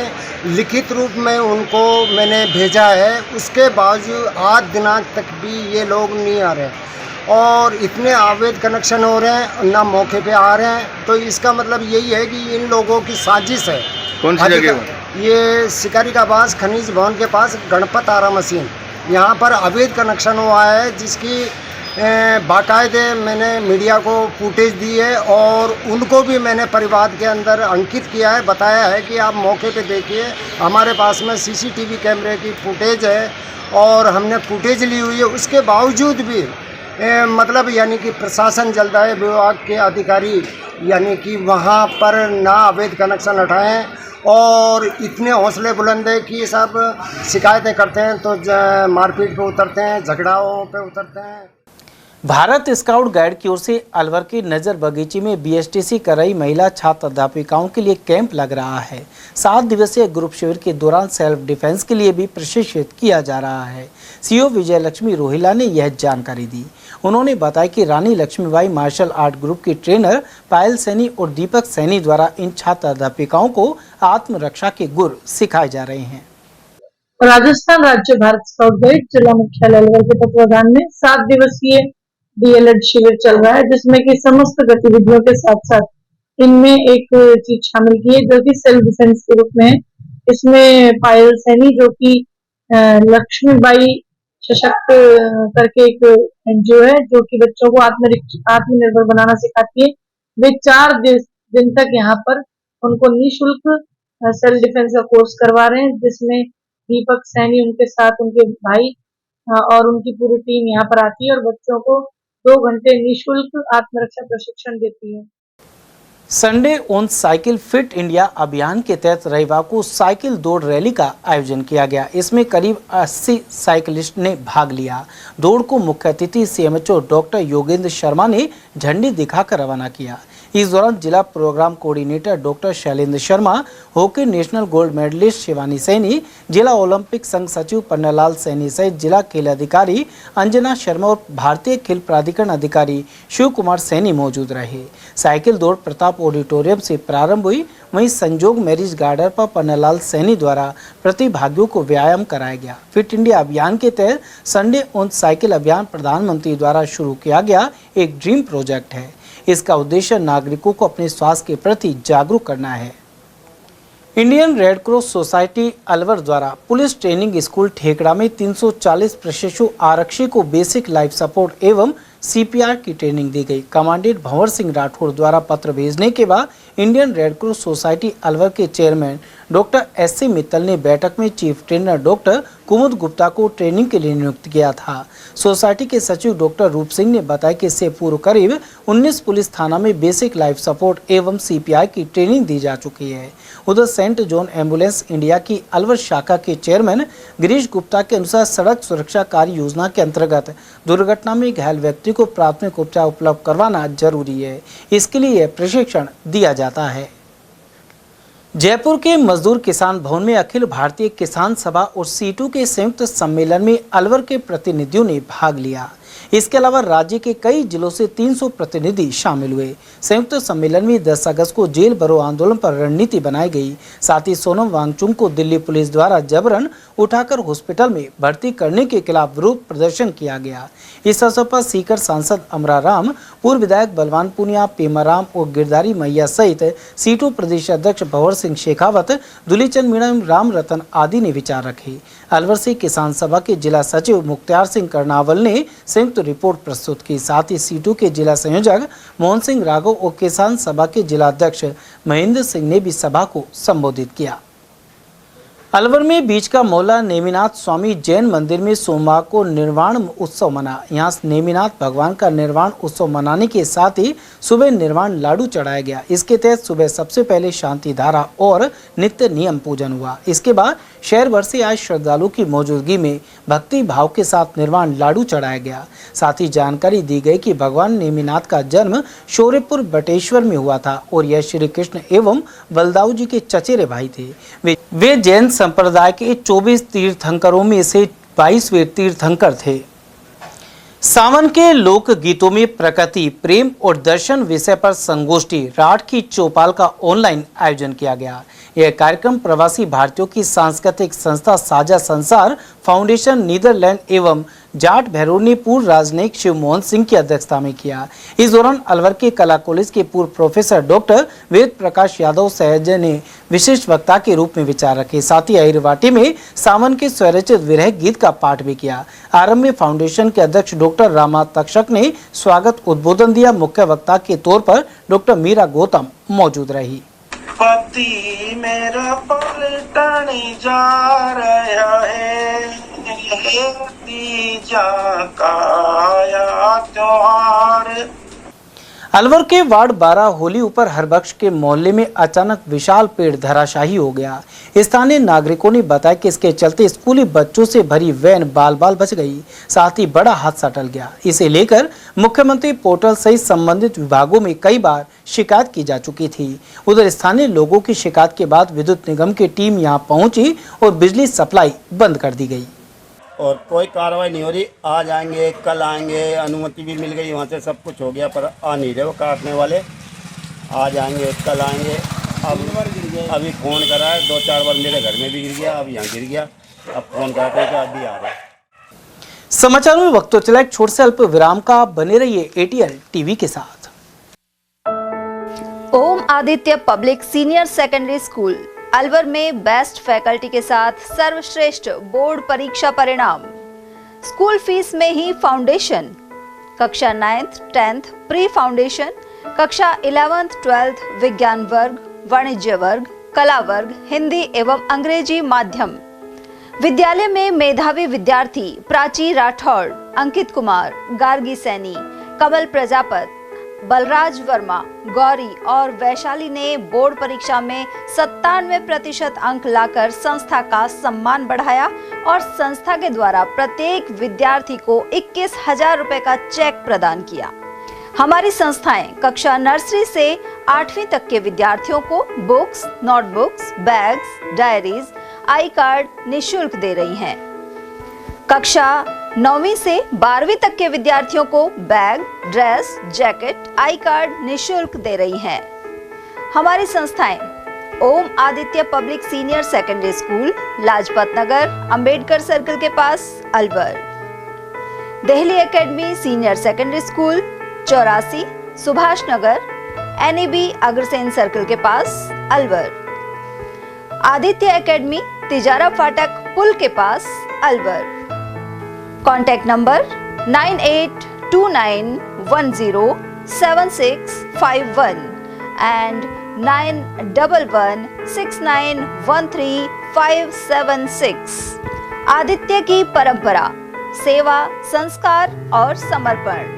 Speaker 14: लिखित रूप में उनको मैंने भेजा है। उसके बावजूद आज दिनांक तक भी ये लोग नहीं आ रहे और इतने अवैध कनेक्शन हो रहे हैं, ना मौके पे आ रहे हैं। तो इसका मतलब यही है कि इन लोगों की साजिश है।
Speaker 6: कौन सी जगह?
Speaker 14: ये शिकारी का बास खनिज भवन के पास गणपत आरा मशीन, यहाँ पर अवैध कनेक्शन हुआ है जिसकी बाकायदे मैंने मीडिया को फुटेज दी है और उनको भी मैंने परिवार के अंदर अंकित किया है, बताया है कि आप मौके पे देखिए। हमारे पास में सीसीटीवी कैमरे की फुटेज है और हमने फुटेज ली हुई है। उसके बावजूद भी मतलब यानी कि प्रशासन जलदाय विभाग के अधिकारी यानी कि वहाँ पर ना अवैध कनेक्शन हटाएं और इतने हौसले बुलंद है कि सब शिकायतें करते हैं तो मारपीट पे उतरते हैं, झगड़ाओं पे उतरते हैं।
Speaker 2: भारत स्काउट गाइड की ओर से अलवर के नजर बगीचे में बीएसटीसी कर रही महिला छात्र अध्यापिकाओं के लिए कैंप लग रहा है। 7 दिवसीय ग्रुप शिविर के दौरान सेल्फ डिफेंस के लिए भी प्रशिक्षित किया जा रहा है। सीओ विजय लक्ष्मी रोहिला ने यह जानकारी दी। उन्होंने बताया कि रानी लक्ष्मीबाई मार्शल आर्ट ग्रुप की ट्रेनर पायल सैनी और दीपक सैनी द्वारा इन छात्र अध्यापिकाओं को आत्मरक्षा के गुर सिखाए जा रहे हैं।
Speaker 15: राजस्थान राज्य भारत स्काउट गाइड जिला मुख्यालय अलवर के तत्वाधान में 7 दिवसीय डीएलएड शिविर चल रहा है, जिसमें कि समस्त गतिविधियों के साथ साथ इनमें एक चीज शामिल की है जो कि सेल्फ डिफेंस के रूप में है। इसमें पायल सैनी जो कि लक्ष्मीबाई सशक्त करके एक एनजीओ है जो कि बच्चों को आत्मनिर्भर बनाना सिखाती है। वे 4 दिन तक यहाँ पर उनको निःशुल्क सेल्फ डिफेंस का कोर्स करवा रहे हैं, जिसमें दीपक सैनी उनके साथ उनके भाई और उनकी पूरी टीम यहाँ पर आती है और बच्चों को 2 घंटे निःशुल्क आत्मरक्षा प्रशिक्षण देती है।
Speaker 2: Sunday on cycle fit India अभियान के तहत रविवार को साइकिल दौड़ रैली का आयोजन किया गया। इसमें करीब 80 साइकिलिस्ट ने भाग लिया। दौड़ को मुख्य अतिथि सीएमएचओ डॉक्टर योगेंद्र शर्मा ने झंडी दिखाकर रवाना किया। इस दौरान जिला programme coordinator doctor Shailendra Sharma, hockey national gold medallist Shivani Saini, जिला ओलंपिक संघ सचिव पन्नालाल सैनी सहित जिला खेल अधिकारी अंजना शर्मा और भारतीय खेल प्राधिकरण अधिकारी शिव कुमार सैनी मौजूद रहे। साइकिल दौड़ प्रताप ऑडिटोरियम से प्रारंभ हुई। वहीं संजोग मैरिज गार्डन पर पन्नालाल सैनी द्वारा प्रतिभागियों को व्यायाम कराया गया। फिट इंडिया अभियान के तहत संडे ऑन साइकिल अभियान प्रधानमंत्री द्वारा शुरू किया गया एक ड्रीम प्रोजेक्ट है। इसका उद्देश्य नागरिकों को अपने स्वास्थ्य के प्रति जागरूक करना है। Indian red cross society Alwar द्वारा पुलिस ट्रेनिंग स्कूल ठेकड़ा में 340 प्रशिक्षु आरक्षी को बेसिक लाइफ सपोर्ट एवं सीपीआर की ट्रेनिंग दी गई। कमांडेंट भंवर सिंह राठौड़ द्वारा पत्र भेजने के बाद Indian red cross society Alwar के चेयरमैन डॉक्टर एससी मित्तल ने बैठक में चीफ ट्रेनर डॉक्टर कुमुद गुप्ता को ट्रेनिंग के लिए नियुक्त किया था। सोसाइटी के सचिव डॉक्टर रूप सिंह ने बताया कि इससे पूर्व करीब 19 पुलिस थाना में बेसिक लाइफ सपोर्ट एवं CPI की ट्रेनिंग दी जा चुकी है। उधर सेंट जॉन एम्बुलेंस इंडिया की अलवर शाखा के चेयरमैन गिरीश गुप्ता के अनुसार सड़क सुरक्षा कार्य योजना के अंतर्गत दुर्घटना में घायल व्यक्ति को प्राथमिक उपचार उपलब्ध करवाना जरूरी है। इसके लिए प्रशिक्षण दिया जाता है। जयपुर के मजदूर किसान भवन में अखिल भारतीय किसान सभा और सीटू के संयुक्त सम्मेलन में अलवर के प्रतिनिधियों ने भाग लिया। इसके अलावा राज्य के कई जिलों से 300 प्रतिनिधि शामिल हुए। संयुक्त सम्मेलन में 10 अगस्त को जेल भरो आंदोलन पर रणनीति बनाई गई। साथ ही सोनम वांगचुक को दिल्ली पुलिस द्वारा जबरन उठाकर हॉस्पिटल में भर्ती करने के खिलाफ विरोध प्रदर्शन किया गया। इस अवसर पर सीकर सांसद अमराराम, पूर्व विधायक बलवान पुनिया, पेमाराम और गिरधारी मैया सहित सीटू प्रदेश अध्यक्ष भंवर सिंह शेखावत, दुलीचंद मीणा, राम रतन आदि ने विचार रखे। अलवर से किसान सभा के जिला सचिव मुख्तार सिंह कर्नावल ने संयुक्त रिपोर्ट प्रस्तुत की। साथ ही सीटू के जिला संयोजक मोहन सिंह राघव और किसान सभा के जिला अध्यक्ष महेंद्र सिंह ने भी सभा को संबोधित किया। अलवर में बीच का मोहल्ला नेमिनाथ स्वामी जैन मंदिर में सोमवार को निर्वाण उत्सव मना। यहाँ नेमिनाथ भगवान का निर्वाण उत्सव मनाने के साथ ही सुबह निर्वाण लाडू चढ़ाया गया। इसके तहत सुबह सबसे पहले शांति धारा और नित्य नियम पूजन हुआ। इसके बाद शहर भर से आए श्रद्धालुओं की मौजूदगी में भक्ति भाव के साथ निर्वाण लाडू चढ़ाया गया। साथ ही जानकारी दी गई कि भगवान नेमिनाथ का जन्म शौर्यपुर बटेश्वर में हुआ था और यह श्री कृष्ण एवं बलदाऊ जी के चचेरे भाई थे। वे जैन संप्रदाय के 24 तीर्थंकरों में से 22वें तीर्थंकर थे। सावन के लोक गीतों में प्रकृति, प्रेम और दर्शन विषय पर संगोष्ठी राठ की चौपाल का ऑनलाइन आयोजन किया गया। यह कार्यक्रम प्रवासी भारतीयों की सांस्कृतिक संस्था साझा संसार फाउंडेशन नीदरलैंड एवं जाट भैरव ने पूर्व राजनयिक शिव मोहन सिंह की अध्यक्षता में किया। इस दौरान अलवर के कला कॉलेज के पूर्व प्रोफेसर डॉक्टर वेद प्रकाश यादव सहज ने विशिष्ट वक्ता के रूप में विचार रखे। साथ ही अहिरवाटी में सावन के स्वरचित विरह गीत का पाठ भी किया। आरंभ में फाउंडेशन के अध्यक्ष डॉक्टर रामा तक्षक ने स्वागत उद्बोधन दिया। मुख्य वक्ता के तौर पर डॉक्टर मीरा गौतम मौजूद रही।
Speaker 16: पति मेरा पलटने जा रहा है, त्योहार।
Speaker 2: अलवर के वार्ड 12 होली ऊपर हरबख्श के मोहल्ले में अचानक विशाल पेड़ धराशायी हो गया। स्थानीय नागरिकों ने बताया कि इसके चलते स्कूली बच्चों से भरी वैन बाल बाल बच गई। साथ ही बड़ा हादसा टल गया। इसे लेकर मुख्यमंत्री पोर्टल सहित संबंधित विभागों में कई बार शिकायत की जा चुकी थी। उधर स्थानीय लोगों की शिकायत के बाद विद्युत निगम की टीम यहां पहुंची और बिजली सप्लाई बंद कर दी गई
Speaker 17: और कोई कार्रवाई नहीं हो रही। आज आएंगे, कल आएंगे, अनुमति भी मिल गई, वहाँ से सब कुछ हो गया, पर आ नहीं रहे वो काटने वाले। आज आएंगे, कल आएंगे। अभी फ़ोन करा है, 2-4 बार मेरे घर में भी गिर गया, अब यहाँ गिर गया। अब फ़ोन करते हैं, अभी आ रहे।
Speaker 2: समाचारों में वक्त तो चला एक छोटे से अल्प विराम का। बने रहिए ATL टीवी के साथ।
Speaker 18: Om Aditya public senior secondary school Alwar में बेस्ट फैकल्टी के साथ सर्वश्रेष्ठ बोर्ड परीक्षा परिणाम। स्कूल फीस में ही फाउंडेशन, कक्षा 9th 10th प्री फाउंडेशन, कक्षा 11th 12th विज्ञान वर्ग, वाणिज्य वर्ग, कला वर्ग, हिंदी एवं अंग्रेजी माध्यम। विद्यालय में मेधावी विद्यार्थी प्राची राठौड़, अंकित कुमार, गार्गी सैनी, कमल प्रजापत, बलराज वर्मा, गौरी और वैशाली ने बोर्ड परीक्षा में 97% अंक लाकर संस्था का सम्मान बढ़ाया और संस्था के द्वारा प्रत्येक विद्यार्थी को 21,000 रुपए का चेक प्रदान किया। हमारी संस्थाएं कक्षा नर्सरी से 8वीं तक के विद्यार्थियों को बुक्स, नोटबुक्स, बैग्स, डायरीज, आई कार्ड निःशुल्क दे रही हैं। कक्षा 9वीं से 12वीं तक के विद्यार्थियों को bag, dress, jacket, I card निःशुल्क दे रही हैं। हमारी संस्थाएं Om Aditya public senior secondary school, Lajpat Nagar, Ambedkar circle के पास, Alwar. Delhi academy senior secondary school, 84 Subhash Nagar, NEB Agrasen circle के पास, अलवर। आदित्य एकेडमी तिजारा फाटक पुल के पास, Alwar. Contact number 9829107651 and 9116913576। Aditya की परंपरा, सेवा, संस्कार और समर्पण।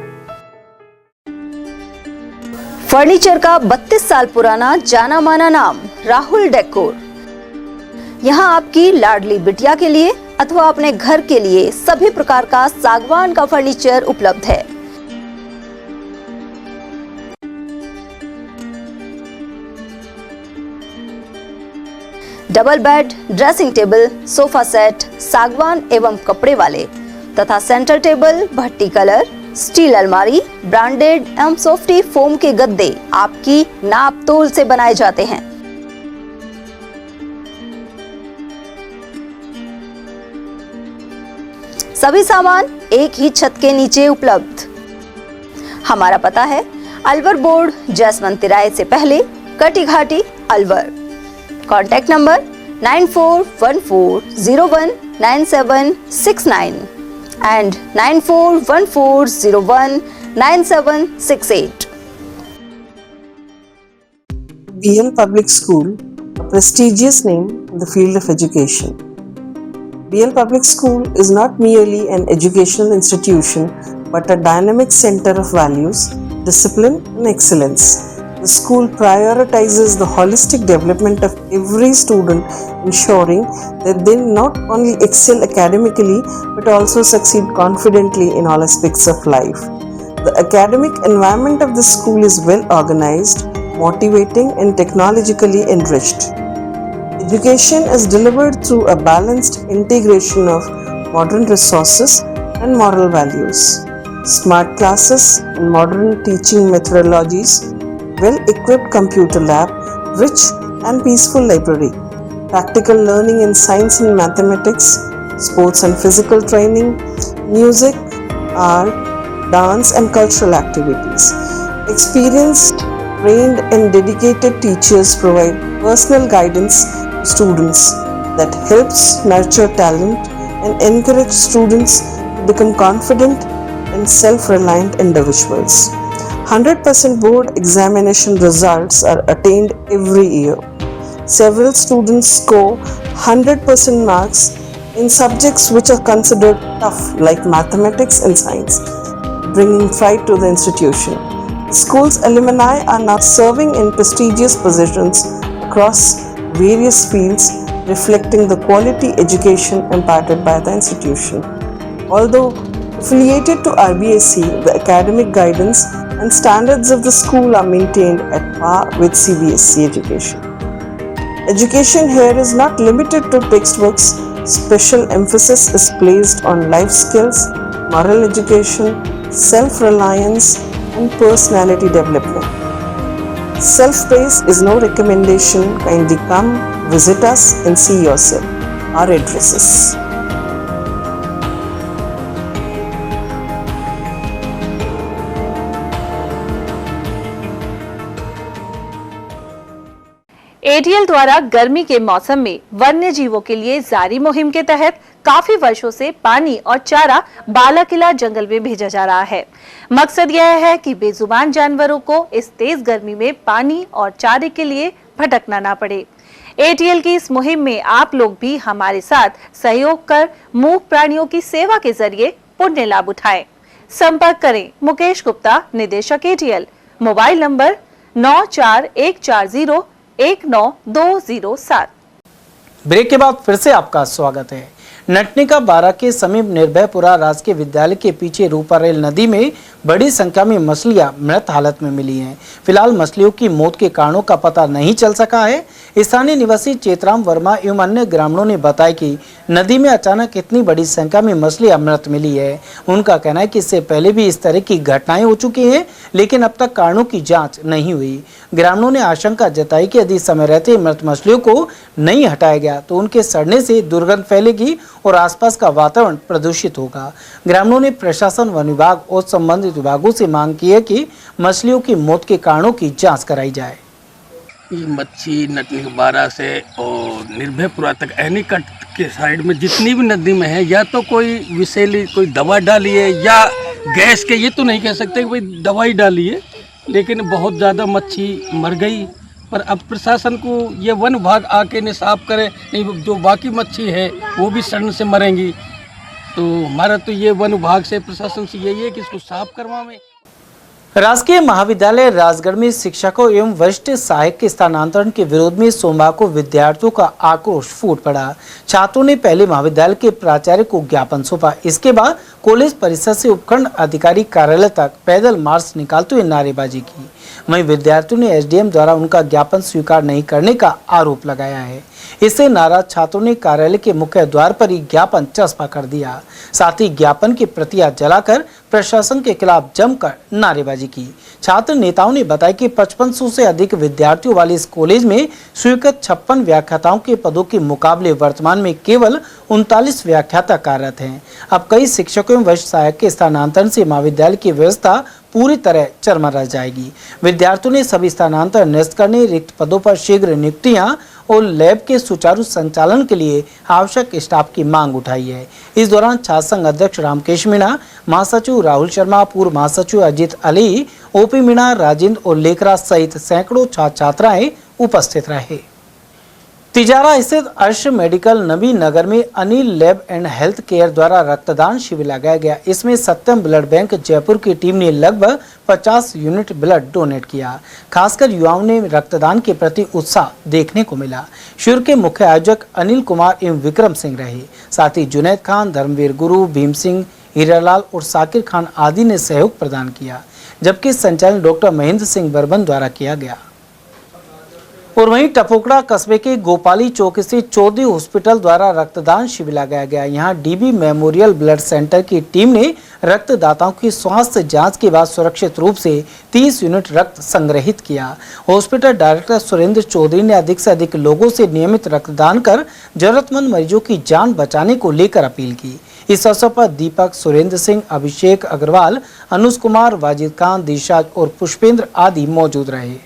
Speaker 18: फर्नीचर का 32 साल पुराना जाना माना नाम राहुल डेकोर। यहाँ आपकी लाडली बिटिया के लिए अथवा अपने घर के लिए सभी प्रकार का सागवान का फर्नीचर उपलब्ध है। Double bed, dressing table, sofa set सागवान एवं कपड़े वाले तथा सेंटर टेबल, भट्टी कलर, स्टील अलमारी, ब्रांडेड एवं सॉफ्टी फोम के गद्दे आपकी नाप तोल से बनाए जाते हैं। सभी सामान एक ही छत के नीचे उपलब्ध। हमारा पता है अलवर बोर्ड, जसवंत तिराहे से पहले, Kati Ghati, Alwar. Contact number 9414019769 and 9414019768.
Speaker 19: BL Public School, a prestigious name in the field of education. BL Public School is not merely an educational institution but a dynamic center of values, discipline and excellence. The school prioritizes the holistic development of every student, ensuring that they not only excel academically but also succeed confidently in all aspects of life. The academic environment of the school is well organized, motivating and technologically enriched. Education is delivered through a balanced integration of modern resources and moral values. Smart classes and modern teaching methodologies, well-equipped computer lab, rich and peaceful library, practical learning in science and mathematics, sports and physical training, music, art, dance and cultural activities. Experienced, trained and dedicated teachers provide personal guidance to students that helps nurture talent and encourage students to become confident and self-reliant individuals. 100% board examination results are attained every year. Several students score 100% marks in subjects which are considered tough like mathematics and science, bringing pride to the institution. The school's alumni are now serving in prestigious positions across various fields, reflecting the quality education imparted by the institution. Although affiliated to RBSE, the academic guidance and standards of the school are maintained at par with CBSE education. Education here is not limited to textbooks. Special emphasis is placed on life skills, moral education, self-reliance, and personality development. Self-praise is no recommendation. Kindly come, visit us and see yourself. Our addresses.
Speaker 20: ATL द्वारा गर्मी के मौसम में वन्य जीवों के लिए जारी मुहिम के तहत काफी वर्षों से पानी और चारा बालाकिला जंगल में भेजा जा रहा है। मकसद यह है कि बेजुबान जानवरों को इस तेज गर्मी में पानी और चारे के लिए भटकना ना पड़े। एटीएल की इस मुहिम में आप लोग भी हमारे साथ सहयोग कर मूक प्राणियों की सेवा के जरिए पुण्य लाभ उठाएं। संपर्क करें मुकेश गुप्ता, निदेशक एटीएल, मोबाइल नंबर 9414019207।
Speaker 2: ब्रेक के बाद फिर से आपका स्वागत है। नटनिका बारा के समीप निर्भयपुरा राजकीय विद्यालय के पीछे रूपारेल नदी में बड़ी संख्या में मछलियां मृत हालत में मिली हैं। फिलहाल मछलियों की मौत के कारणों का पता नहीं चल सका है। स्थानीय निवासी चेतराम वर्मा एवं अन्य ग्रामीणों ने बताया कि नदी में अचानक इतनी बड़ी संख्या में मछलियां मृत मिली है। उनका कहना है कि इससे पहले भी इस तरह की घटनाएं हो चुकी हैं, लेकिन अब तक कारणों की जांच नहीं हुई। ग्रामीणों ने आशंका जताई कि यदि समय रहते मृत मछलियों को नहीं हटाया गया तो उनके सड़ने से दुर्गंध फैलेगी और आसपास का वातावरण प्रदूषित होगा। ग्रामीणों ने प्रशासन, वन विभाग और संबंधित विभागों से मांग की है कि मछलियों की मौत के कारणों की जांच कराई जाए।
Speaker 21: मच्छी नटनिका बारा से और निर्भयपुरा तक एनीकट के साइड में जितनी भी नदी में है, या तो कोई विषैली कोई दवा डाली है या गैस के, ये तो नहीं कह सकते कि भाई दवाई डाली है, लेकिन बहुत ज़्यादा मच्छी मर गई पर अब प्रशासन को ये वन विभाग आके ने साफ करे, नहीं जो बाकी मच्छी है वो भी सड़न से मरेंगी। तो हमारा तो ये वन विभाग से प्रशासन से यही है कि इसको साफ करवाएं।
Speaker 2: राजकीय महाविद्यालय राजगढ़ में शिक्षकों एवं वरिष्ठ सहायक के स्थानांतरण के विरोध में सोमवार को विद्यार्थियों का आक्रोश फूट पड़ा। छात्रों ने पहले महाविद्यालय के प्राचार्य को ज्ञापन सौंपा। इसके बाद कॉलेज परिसर से उपखंड अधिकारी कार्यालय तक पैदल मार्च निकालते हुए नारेबाजी की। वहीं विद्यार्थियों ने एसडीएम द्वारा उनका ज्ञापन स्वीकार नहीं करने का आरोप लगाया है। इससे नाराज छात्रों ने कार्यालय के मुख्य द्वार पर ही ज्ञापन चस्पा कर दिया। साथ ही ज्ञापन की प्रतियां जलाकर प्रशासन के खिलाफ जमकर नारेबाजी की। छात्र नेताओं ने बताया कि 5500 से अधिक विद्यार्थियों वाले इस कॉलेज में स्वीकृत 56 व्याख्याताओं के पदों के मुकाबले वर्तमान में केवल 39 व्याख्याता कार्यरत हैं। अब कई शिक्षकों एवं वरिष्ठ सहायक के स्थानांतरण से महाविद्यालय की व्यवस्था पूरी तरह चरमरा जाएगी। विद्यार्थियों ने सभी स्थानांतरण निरस्त करने, रिक्त पदों पर शीघ्र नियुक्तियां और लैब के सुचारू संचालन के लिए आवश्यक स्टाफ की मांग उठाई है। इस दौरान छात्र संघ अध्यक्ष रामकेश मीणा, महासचिव राहुल शर्मा, पूर्व महासचिव अजीत अली, ओपी मीणा, राजेंद्र और लेखराज सहित सैकड़ों छात्र छात्राएं उपस्थित रहे। तिजारा स्थित अर्श मेडिकल नबी नगर में Anil lab and health care द्वारा रक्तदान शिविर लगाया गया। इसमें सत्यम ब्लड बैंक जयपुर की टीम ने लगभग 50 यूनिट ब्लड डोनेट किया। खासकर युवाओं ने रक्तदान के प्रति उत्साह देखने को मिला। शिविर के मुख्य आयोजक अनिल कुमार एवं विक्रम सिंह रहे। साथ ही जुनैद खान, धर्मवीर गुरु, भीम सिंह, हीरालाल और साकिर खान आदि ने सहयोग प्रदान किया, जबकि संचालन डॉक्टर महेंद्र सिंह बर्मन द्वारा किया गया। और वहीं टपोकड़ा कस्बे के गोपाली चौक स्थित चौधरी हॉस्पिटल द्वारा रक्तदान शिविर लगाया गया। यहां डीबी मेमोरियल ब्लड सेंटर की टीम ने रक्तदाताओं की स्वास्थ्य जांच के बाद सुरक्षित रूप से 30 यूनिट रक्त संग्रहित किया। हॉस्पिटल डायरेक्टर सुरेंद्र चौधरी ने अधिक से अधिक लोगों से नियमित रक्तदान कर जरूरतमंद मरीजों की जान बचाने को लेकर अपील की। इस अवसर पर दीपक, सुरेंद्र सिंह, अभिषेक अग्रवाल, अनुज कुमार, वाजिद खान, दिशाज और पुष्पेंद्र आदि मौजूद रहे।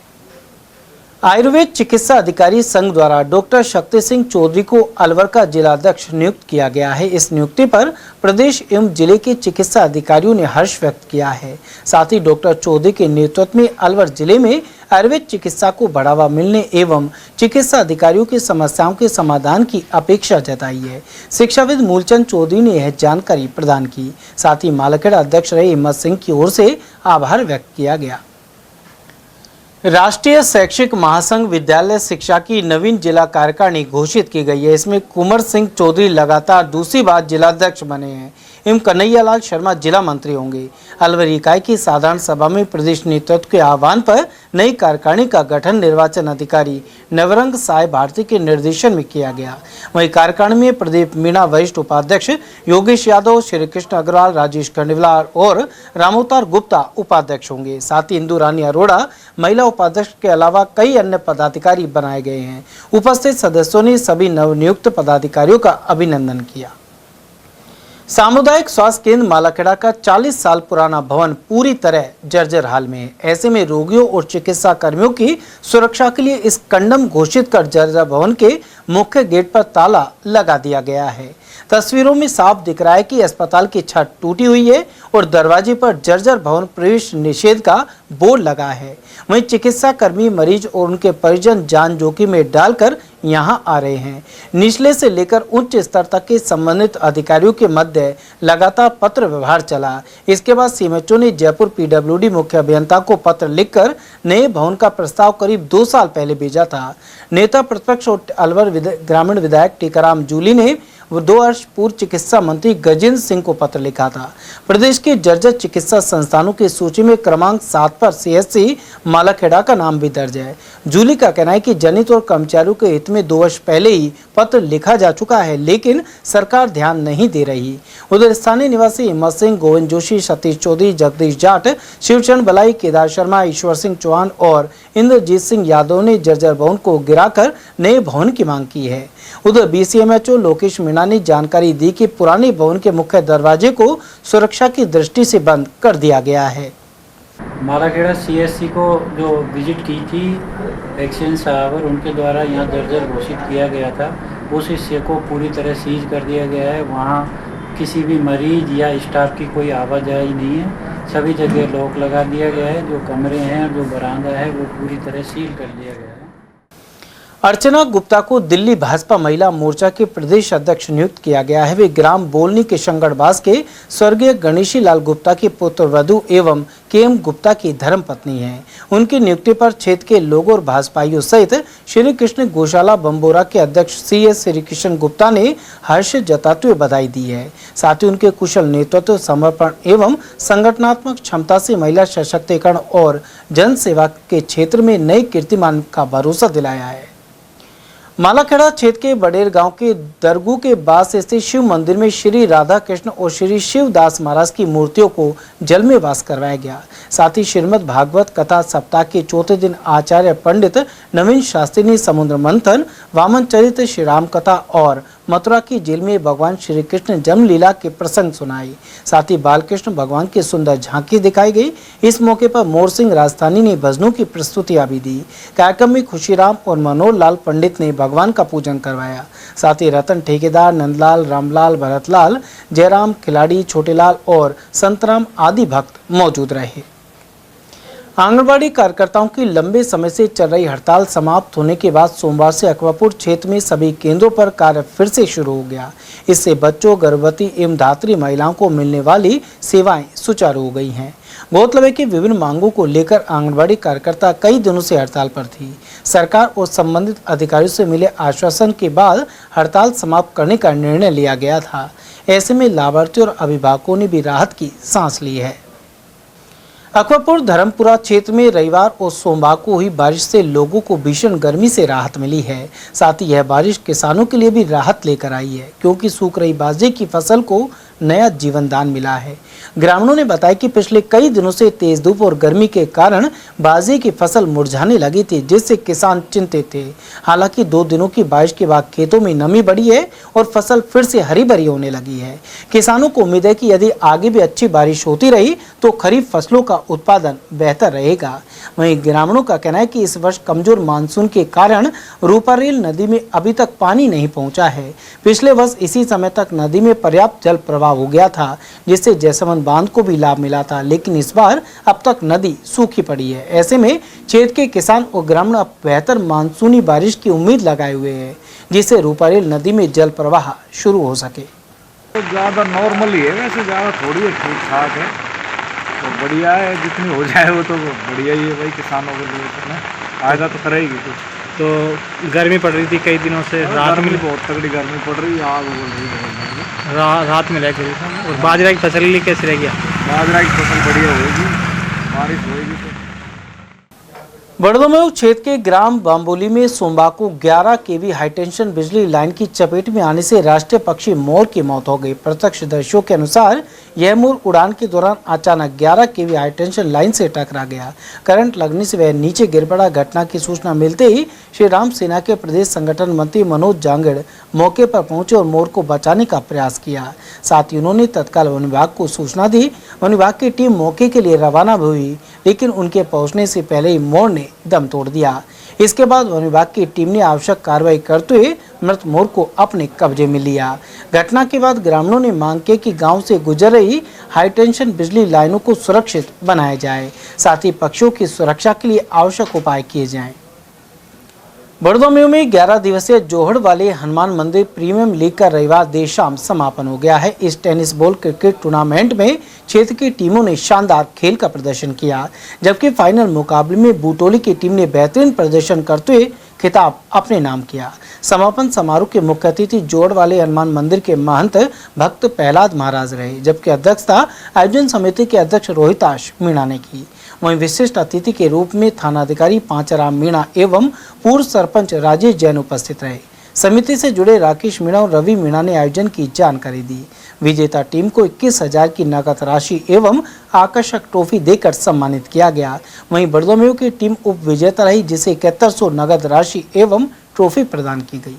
Speaker 2: आयुर्वेद चिकित्सा अधिकारी संघ द्वारा डॉक्टर शक्ति सिंह चौधरी को अलवर का जिलाध्यक्ष नियुक्त किया गया है। इस नियुक्ति पर प्रदेश एवं जिले के चिकित्सा अधिकारियों ने हर्ष व्यक्त किया है। साथ ही डॉक्टर चौधरी के नेतृत्व में अलवर जिले में आयुर्वेद चिकित्सा को बढ़ावा मिलने एवं चिकित्सा अधिकारियों की समस्याओं के समाधान की अपेक्षा जताई है। शिक्षाविद मूलचंद चौधरी ने यह जानकारी प्रदान की। साथ ही मालाखेड़ा अध्यक्ष रहे हिम्मत सिंह की ओर से आभार व्यक्त किया गया। राष्ट्रीय शैक्षिक महासंघ विद्यालय शिक्षा की नवीन जिला कार्यकारिणी घोषित की गई है। इसमें कुंवर सिंह चौधरी लगातार दूसरी बार जिलाध्यक्ष बने हैं एवं कन्हैयालाल शर्मा जिला मंत्री होंगे। अलवर इकाई की साधारण सभा में प्रदेश नेतृत्व के आह्वान पर नई कार्यकारिणी का गठन निर्वाचन अधिकारी नवरंग साय भारती के निर्देशन में किया गया। वहीं कार्यकारिणी में प्रदीप मीणा वरिष्ठ उपाध्यक्ष, योगेश यादव, श्री कृष्ण अग्रवाल, राजेश खंडविलार और रामोतार गुप्ता उपाध्यक्ष होंगे। साथ ही इंदु रानी अरोड़ा महिला उपाध्यक्ष के अलावा कई अन्य पदाधिकारी बनाए गए हैं। उपस्थित सदस्यों ने सभी नवनियुक्त पदाधिकारियों का अभिनंदन किया। सामुदायिक स्वास्थ्य केंद्र मालाखेड़ा का 40 साल पुराना भवन पूरी तरह जर्जर हाल में है। ऐसे में रोगियों और चिकित्सा कर्मियों की सुरक्षा के लिए इस कंडम घोषित कर जर्जर भवन के मुख्य गेट पर ताला लगा दिया गया है। तस्वीरों में साफ दिख रहा है कि अस्पताल की छत टूटी हुई है और दरवाजे पर जर्जर भवन प्रवेश निषेध का बोर्ड लगा है। वहीं चिकित्सा कर्मी, मरीज और उनके परिजन जान जोखिम में डालकर यहां आ रहे हैं। निचले से लेकर उच्च स्तर तक के संबंधित अधिकारियों के मध्य लगातार पत्र व्यवहार चला। इसके बाद सीएमएचओ ने जयपुर पीडब्ल्यूडी मुख्य अभियंता को पत्र लिखकर नए भवन का प्रस्ताव करीब 2 साल पहले भेजा था। नेता प्रतिपक्ष और अलवर ग्रामीण विधायक टीकाराम जूली ने 2 वर्ष पूर्व चिकित्सा मंत्री गजेंद्र सिंह को पत्र लिखा था। प्रदेश के जर्जर चिकित्सा संस्थानों की सूची में क्रमांक 7 पर सीएचसी मालाखेड़ा का नाम भी दर्ज है। जूली का कहना है कि जनित और कर्मचारियों के हित में 2 वर्ष पहले ही पत्र लिखा जा चुका है, लेकिन सरकार ध्यान नहीं दे रही। उधर स्थानीय निवासी हिम्मत सिंह, गोविंद जोशी, सतीश चौधरी, जगदीश जाट, शिवचरण बलाई, केदार शर्मा, ईश्वर सिंह चौहान और इंद्रजीत सिंह यादव ने जर्जर भवन को गिराकर नए भवन की मांग की है। उधर बीसीएमएचओ लोकेश मीणा ने जानकारी दी कि पुराने भवन के मुख्य दरवाजे को सुरक्षा की दृष्टि से बंद कर दिया गया है।
Speaker 1: मालाखेड़ा सीएससी को जो विजिट की थी एक्सीलेंस साहब और उनके द्वारा यहाँ जर्जर घोषित किया गया था, उस हिस्से को पूरी तरह सीज कर दिया गया है। वहाँ किसी भी मरीज या स्टाफ की कोई आवाजाही नहीं है। सभी जगह लॉक लगा दिया गया है। जो कमरे हैं, जो बरामदा है, वो पूरी तरह सील कर दिया गया है।
Speaker 2: अर्चना गुप्ता को दिल्ली भाजपा महिला मोर्चा के प्रदेश अध्यक्ष नियुक्त किया गया है। वे ग्राम बोलनी के शंकरबास के स्वर्गीय गणेशी लाल गुप्ता की पुत्रवधू एवं केएम गुप्ता की धर्मपत्नी हैं। उनकी नियुक्ति पर क्षेत्र के लोगों और भाजपाइयों सहित श्री कृष्ण गौशाला बम्बोरा के अध्यक्ष CS श्री कृष्ण गुप्ता ने हर्ष जताते हुए बधाई दी है। साथ ही उनके कुशल नेतृत्व, समर्पण एवं संगठनात्मक क्षमता से महिला सशक्तिकरण और जन सेवा के क्षेत्र में नए कीर्तिमान का भरोसा दिलाया है। मालाखेड़ा क्षेत्र के बडेर गांव के दरगू के पास स्थित शिव मंदिर में श्री राधा कृष्ण और श्री शिवदास महाराज की मूर्तियों को जल में वास करवाया गया। साथ ही श्रीमद् भागवत कथा सप्ताह के चौथे दिन आचार्य पंडित नवीन शास्त्री ने समुद्र मंथन, वामन चरित, श्री राम कथा और मथुरा की जेल में भगवान श्री कृष्ण जन्म लीला के प्रसंग सुनाए। साथ ही बालकृष्ण भगवान की सुंदर झांकी दिखाई गई। इस मौके पर मोर सिंह राजस्थानी ने भजनों की प्रस्तुतियां भी दी। कार्यक्रम में खुशीराम और मनोहर लाल पंडित ने भगवान का पूजन करवाया। साथ ही रतन ठेकेदार, नंदलाल, रामलाल, भरतलाल, जयराम खिलाड़ी, छोटेलाल और संतराम आदि भक्त मौजूद रहे। आंगनबाड़ी कार्यकर्ताओं की लंबे समय से चल रही हड़ताल समाप्त होने के बाद सोमवार से अकबरपुर क्षेत्र में सभी केंद्रों पर कार्य फिर से शुरू हो गया। इससे बच्चों, गर्भवती एवं धात्री महिलाओं को मिलने वाली सेवाएं सुचारू हो गई हैं। गौरतलब है कि विभिन्न मांगों को लेकर आंगनबाड़ी कार्यकर्ता कई दिनों से हड़ताल पर थी। सरकार और संबंधित अधिकारियों से मिले आश्वासन के बाद हड़ताल समाप्त करने का निर्णय लिया गया था। ऐसे में लाभार्थी और अभिभावकों ने भी राहत की सांस ली है। अकबरपुर धर्मपुरा क्षेत्र में रविवार और सोमवार को हुई बारिश से लोगों को भीषण गर्मी से राहत मिली है। साथ ही यह बारिश किसानों के लिए भी राहत लेकर आई है, क्योंकि सूख रही बाजरे की फसल को नया जीवन दान मिला है। ग्रामीणों ने बताया कि पिछले कई दिनों से तेज धूप और गर्मी के कारण बाजरे की फसल मुरझाने लगी थी, जिससे किसान चिंतित थे। हालांकि 2 दिनों की बारिश के बाद खेतों में नमी बढ़ी है और फसल फिर से हरी भरी होने लगी है। किसानों को उम्मीद है कि यदि आगे भी अच्छी बारिश होती रही तो खरीफ फसलों का उत्पादन बेहतर रहेगा। वहीं ग्रामीणों का कहना है कि इस वर्ष कमजोर मानसून के कारण रूपारेल नदी में अभी तक पानी नहीं पहुंचा है। पिछले वर्ष इसी समय तक नदी में पर्याप्त जल प्रवाह हो गया था, जिससे जयसमंद बांध को भी लाभ मिला था, लेकिन इस बार अब तक नदी सूखी पड़ी है। ऐसे में क्षेत्र के किसान और ग्रामीण अब बेहतर मानसूनी बारिश की उम्मीद लगाए हुए हैं, जिससे रूपारेल नदी में जल प्रवाह शुरू हो सके।
Speaker 4: ज़्यादा नॉर्मल ही है, वैसे ज़्यादा थोड़ी है, ठीक ठाक है, तो बढ़िया है। जितनी हो जाए वो तो बढ़िया ही है भाई, किसानों के लिए आएगा तो करेगी कुछ।
Speaker 22: तो गर्मी पड़ रही थी कई दिनों से, रात में
Speaker 4: बहुत तगड़ी गर्मी पड़ रही है, आग उगल रही है,
Speaker 22: रात में लग गई। और बाजरा की फसल लिए कैसे रह गया?
Speaker 4: बाजरा की फसल बढ़िया होगी, बारिश होगी तो।
Speaker 2: बड़दोमेव क्षेत्र के ग्राम बाम्बोली में सोमवार को 11 kV हाईटेंशन बिजली लाइन की चपेट में आने से राष्ट्रीय पक्षी मोर की मौत हो गई। प्रत्यक्षदर्शियों के अनुसार यह मोर उड़ान के दौरान अचानक 11 kV हाईटेंशन लाइन से टकरा गया। करंट लगने से वह नीचे गिर पड़ा। घटना की सूचना मिलते ही श्री राम सेना के प्रदेश संगठन मंत्री मनोज जांगड़ मौके पर पहुंचे और मोर को बचाने का प्रयास किया। साथ ही उन्होंने तत्काल वन विभाग को सूचना दी। वन विभाग की टीम मौके के लिए रवाना हुई, लेकिन उनके पहुंचने से पहले ही मोर ने दम तोड़ दिया। इसके बाद वन विभाग की टीम ने आवश्यक कार्रवाई करते हुए मृत मोर को अपने कब्जे में लिया। घटना के बाद ग्रामीणों ने मांग की कि गांव से गुजर रही हाईटेंशन बिजली लाइनों को सुरक्षित बनाया जाए, साथ ही पक्षियों की सुरक्षा के लिए आवश्यक उपाय किए जाएं। बड़दोमेव में 11 दिवसीय जोहड़ वाले हनुमान मंदिर प्रीमियम लीग का रविवार देर शाम समापन हो गया है। इस टेनिस बॉल क्रिकेट टूर्नामेंट में क्षेत्र की टीमों ने शानदार खेल का प्रदर्शन किया, जबकि फाइनल मुकाबले में बूटोली की टीम ने बेहतरीन प्रदर्शन करते हुए खिताब अपने नाम किया। समापन समारोह के मुख्य अतिथि जोड़ वाले हनुमान मंदिर के महंत भक्त प्रहलाद महाराज रहे, जबकि अध्यक्षता आयोजन समिति के अध्यक्ष रोहिताश मीणा ने की। वहीं विशिष्ट अतिथि के रूप में थानाधिकारी पांचराम मीणा एवं पूर्व सरपंच राजेश जैन उपस्थित रहे। समिति से जुड़े राकेश मीणा और रवि मीणा ने आयोजन की जानकारी दी। विजेता टीम को 21,000 की नकद राशि एवं आकर्षक ट्रॉफी देकर सम्मानित किया गया। वहीं बड़दोमेव की टीम उप विजेता रही, जिसे 7100 नकद राशि एवं ट्रॉफी प्रदान की गई।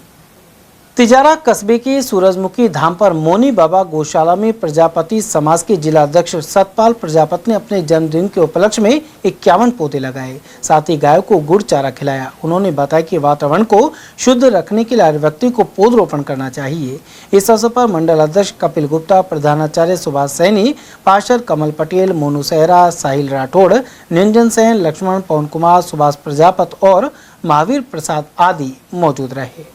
Speaker 2: तिजारा कस्बे के सूरजमुखी धाम पर मोनी बाबा गौशाला में प्रजापति समाज के जिला अध्यक्ष सतपाल प्रजापति ने अपने जन्मदिन के उपलक्ष्य में 51 पौधे लगाए, साथ ही गायों को गुड़ चारा खिलाया। उन्होंने बताया कि वातावरण को शुद्ध रखने के लिए हर व्यक्ति को पौधरोपण करना चाहिए। इस अवसर पर मंडल अध्यक्ष कपिल गुप्ता, प्रधानाचार्य सुभाष सैनी, पार्षद कमल पटेल, मोनू सेहरा, साहिल राठौड़, निरंजन सेन, लक्ष्मण, पवन कुमार, सुभाष प्रजापति और महावीर प्रसाद आदि मौजूद रहे।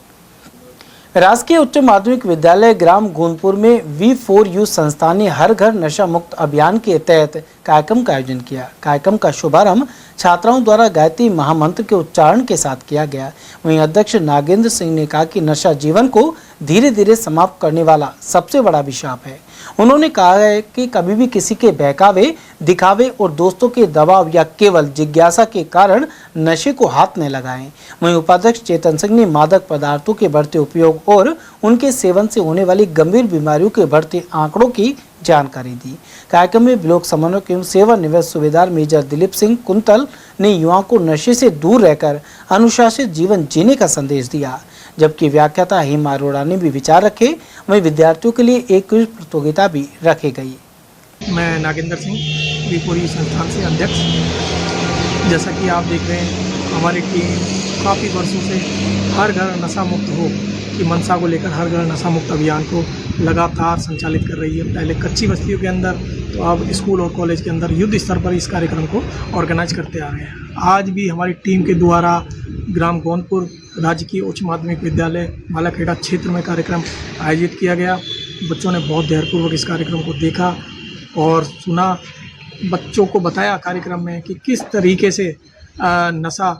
Speaker 2: राजकीय उच्च माध्यमिक विद्यालय ग्राम गोंदपुर में V4U संस्था ने हर घर नशा मुक्त अभियान के तहत कार्यक्रम का आयोजन किया। कार्यक्रम का शुभारंभ छात्राओं द्वारा गायत्री महामंत्र के उच्चारण के साथ किया गया। वहीं अध्यक्ष नागेंद्र सिंह ने कहा कि नशा जीवन को धीरे धीरे समाप्त करने वाला सबसे बड़ा अभिशाप है। उन्होंने कहा है कि कभी भी किसी के बहकावे, दिखावे और दोस्तों के दबाव या केवल जिज्ञासा के कारण नशे को हाथ न लगाएं। वहीं उपाध्यक्ष चेतन सिंह ने मादक पदार्थों के बढ़ते उपयोग और उनके सेवन से होने वाली गंभीर बीमारियों के बढ़ते आंकड़ों की जानकारी दी। कार्यक्रम में ब्लॉक समन्वयक एवं सेवानिवृत्त सूबेदार मेजर दिलीप सिंह कुंतल ने युवाओं को नशे से दूर रहकर अनुशासित जीवन जीने का संदेश दिया, जबकि व्याख्याता हेमा अरोड़ा ने भी विचार रखे। वहीं विद्यार्थियों के लिए एक क्विज प्रतियोगिता भी रखी गई।
Speaker 3: मैं नागेंद्र सिंह V4U संस्थान से अध्यक्ष। जैसा कि आप देख रहे हैं, हमारी टीम काफ़ी वर्षों से हर घर नशा मुक्त हो की मंशा को लेकर हर घर नशा मुक्त अभियान को लगातार संचालित कर रही है। पहले कच्ची बस्तियों के अंदर, तो अब स्कूल और कॉलेज के अंदर युद्ध स्तर पर इस कार्यक्रम को ऑर्गेनाइज करते आ रहे हैं। आज भी हमारी टीम के द्वारा ग्राम गोंदपुर राजकीय उच्च माध्यमिक विद्यालय मालाखेड़ा क्षेत्र में कार्यक्रम आयोजित किया गया। बच्चों ने बहुत धैर्यपूर्वक इस कार्यक्रम को देखा और सुना। बच्चों को बताया कार्यक्रम में कि किस तरीके से नशा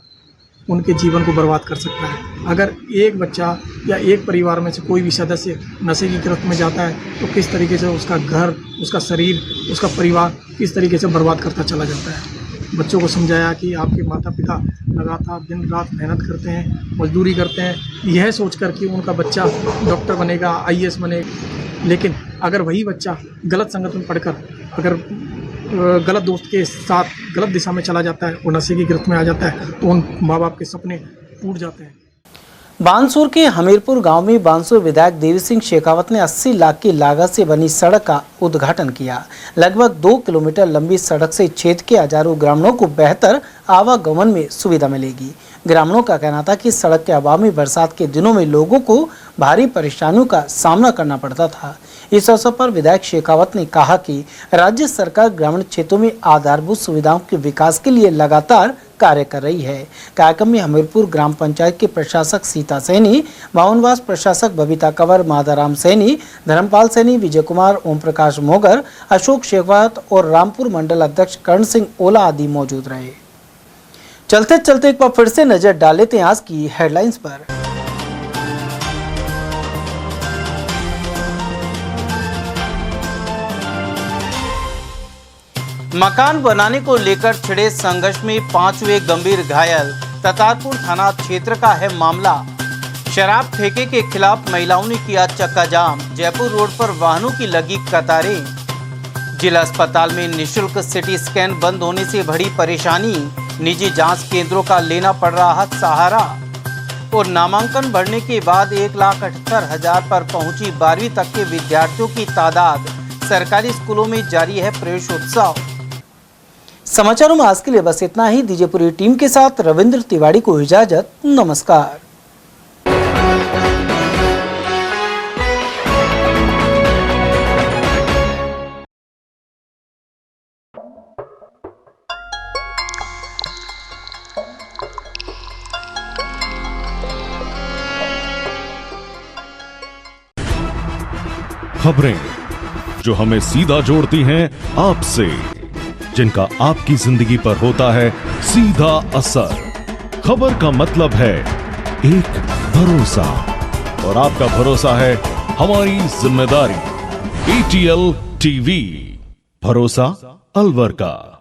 Speaker 3: उनके जीवन को बर्बाद कर सकता है। अगर एक बच्चा या एक परिवार में से कोई भी सदस्य नशे की गिरफ्त में जाता है तो किस तरीके से उसका घर, उसका शरीर, उसका परिवार किस तरीके से बर्बाद करता चला जाता है। बच्चों को समझाया कि आपके माता पिता लगातार दिन रात मेहनत करते हैं, मजदूरी करते हैं, यह सोचकर कि उनका बच्चा डॉक्टर बनेगा, IAS बनेगा। लेकिन अगर वही बच्चा गलत संगत में पढ़कर अगर गलत दोस्त के साथ गलत दिशा में चला जाता है और नशे की गिरफ्त में आ जाता है तो उन माँ बाप के सपने टूट जाते हैं।
Speaker 2: बानसूर के हमीरपुर गांव में बानसूर विधायक देवी सिंह शेखावत ने 80 लाख की लागत से बनी सड़क का उद्घाटन किया। लगभग 2 किलोमीटर लंबी सड़क से क्षेत्र के हजारों ग्रामीणों को बेहतर आवागमन में सुविधा मिलेगी। ग्रामीणों का कहना था कि सड़क के अभाव में बरसात के दिनों में लोगों को भारी परेशानियों का सामना करना पड़ता था। इस अवसर पर विधायक शेखावत ने कहा कि राज्य सरकार ग्रामीण क्षेत्रों में आधारभूत सुविधाओं के विकास के लिए लगातार कार्य कर रही है। कार्यक्रम में हमीरपुर ग्राम पंचायत के प्रशासक सीता सैनी, माउनवास प्रशासक बबीता कंवर, माधाराम सैनी, धर्मपाल सैनी, विजय कुमार, ओम प्रकाश मोगर, अशोक शेखावत और रामपुर मंडल अध्यक्ष कर्ण सिंह ओला आदि मौजूद रहे। चलते चलते एक बार फिर से नजर डाल लेते हैं आज की हेडलाइंस पर। मकान बनाने को लेकर छिड़े संघर्ष में 5 हुए गंभीर घायल। ततारपुर थाना क्षेत्र का है मामला। शराब ठेके के खिलाफ महिलाओं ने किया चक्का जाम। जयपुर रोड पर वाहनों की लगी कतारें। जिला अस्पताल में निःशुल्क सिटी स्कैन बंद होने से बढ़ी परेशानी। निजी जांच केंद्रों का लेना पड़ रहा सहारा। और नामांकन बढ़ने के बाद 1,78,000 पर पहुंची 12वीं तक के विद्यार्थियों की तादाद। सरकारी स्कूलों में जारी है प्रवेशोत्सव। समाचारों में आज के लिए बस इतना ही। दीजिए पूरी टीम के साथ रविंद्र तिवारी को इजाजत। नमस्कार।
Speaker 5: खबरें जो हमें सीधा जोड़ती हैं आपसे, जिनका आपकी जिंदगी पर होता है सीधा असर। खबर का मतलब है एक भरोसा, और आपका भरोसा है हमारी जिम्मेदारी। ATL TV, भरोसा अलवर का।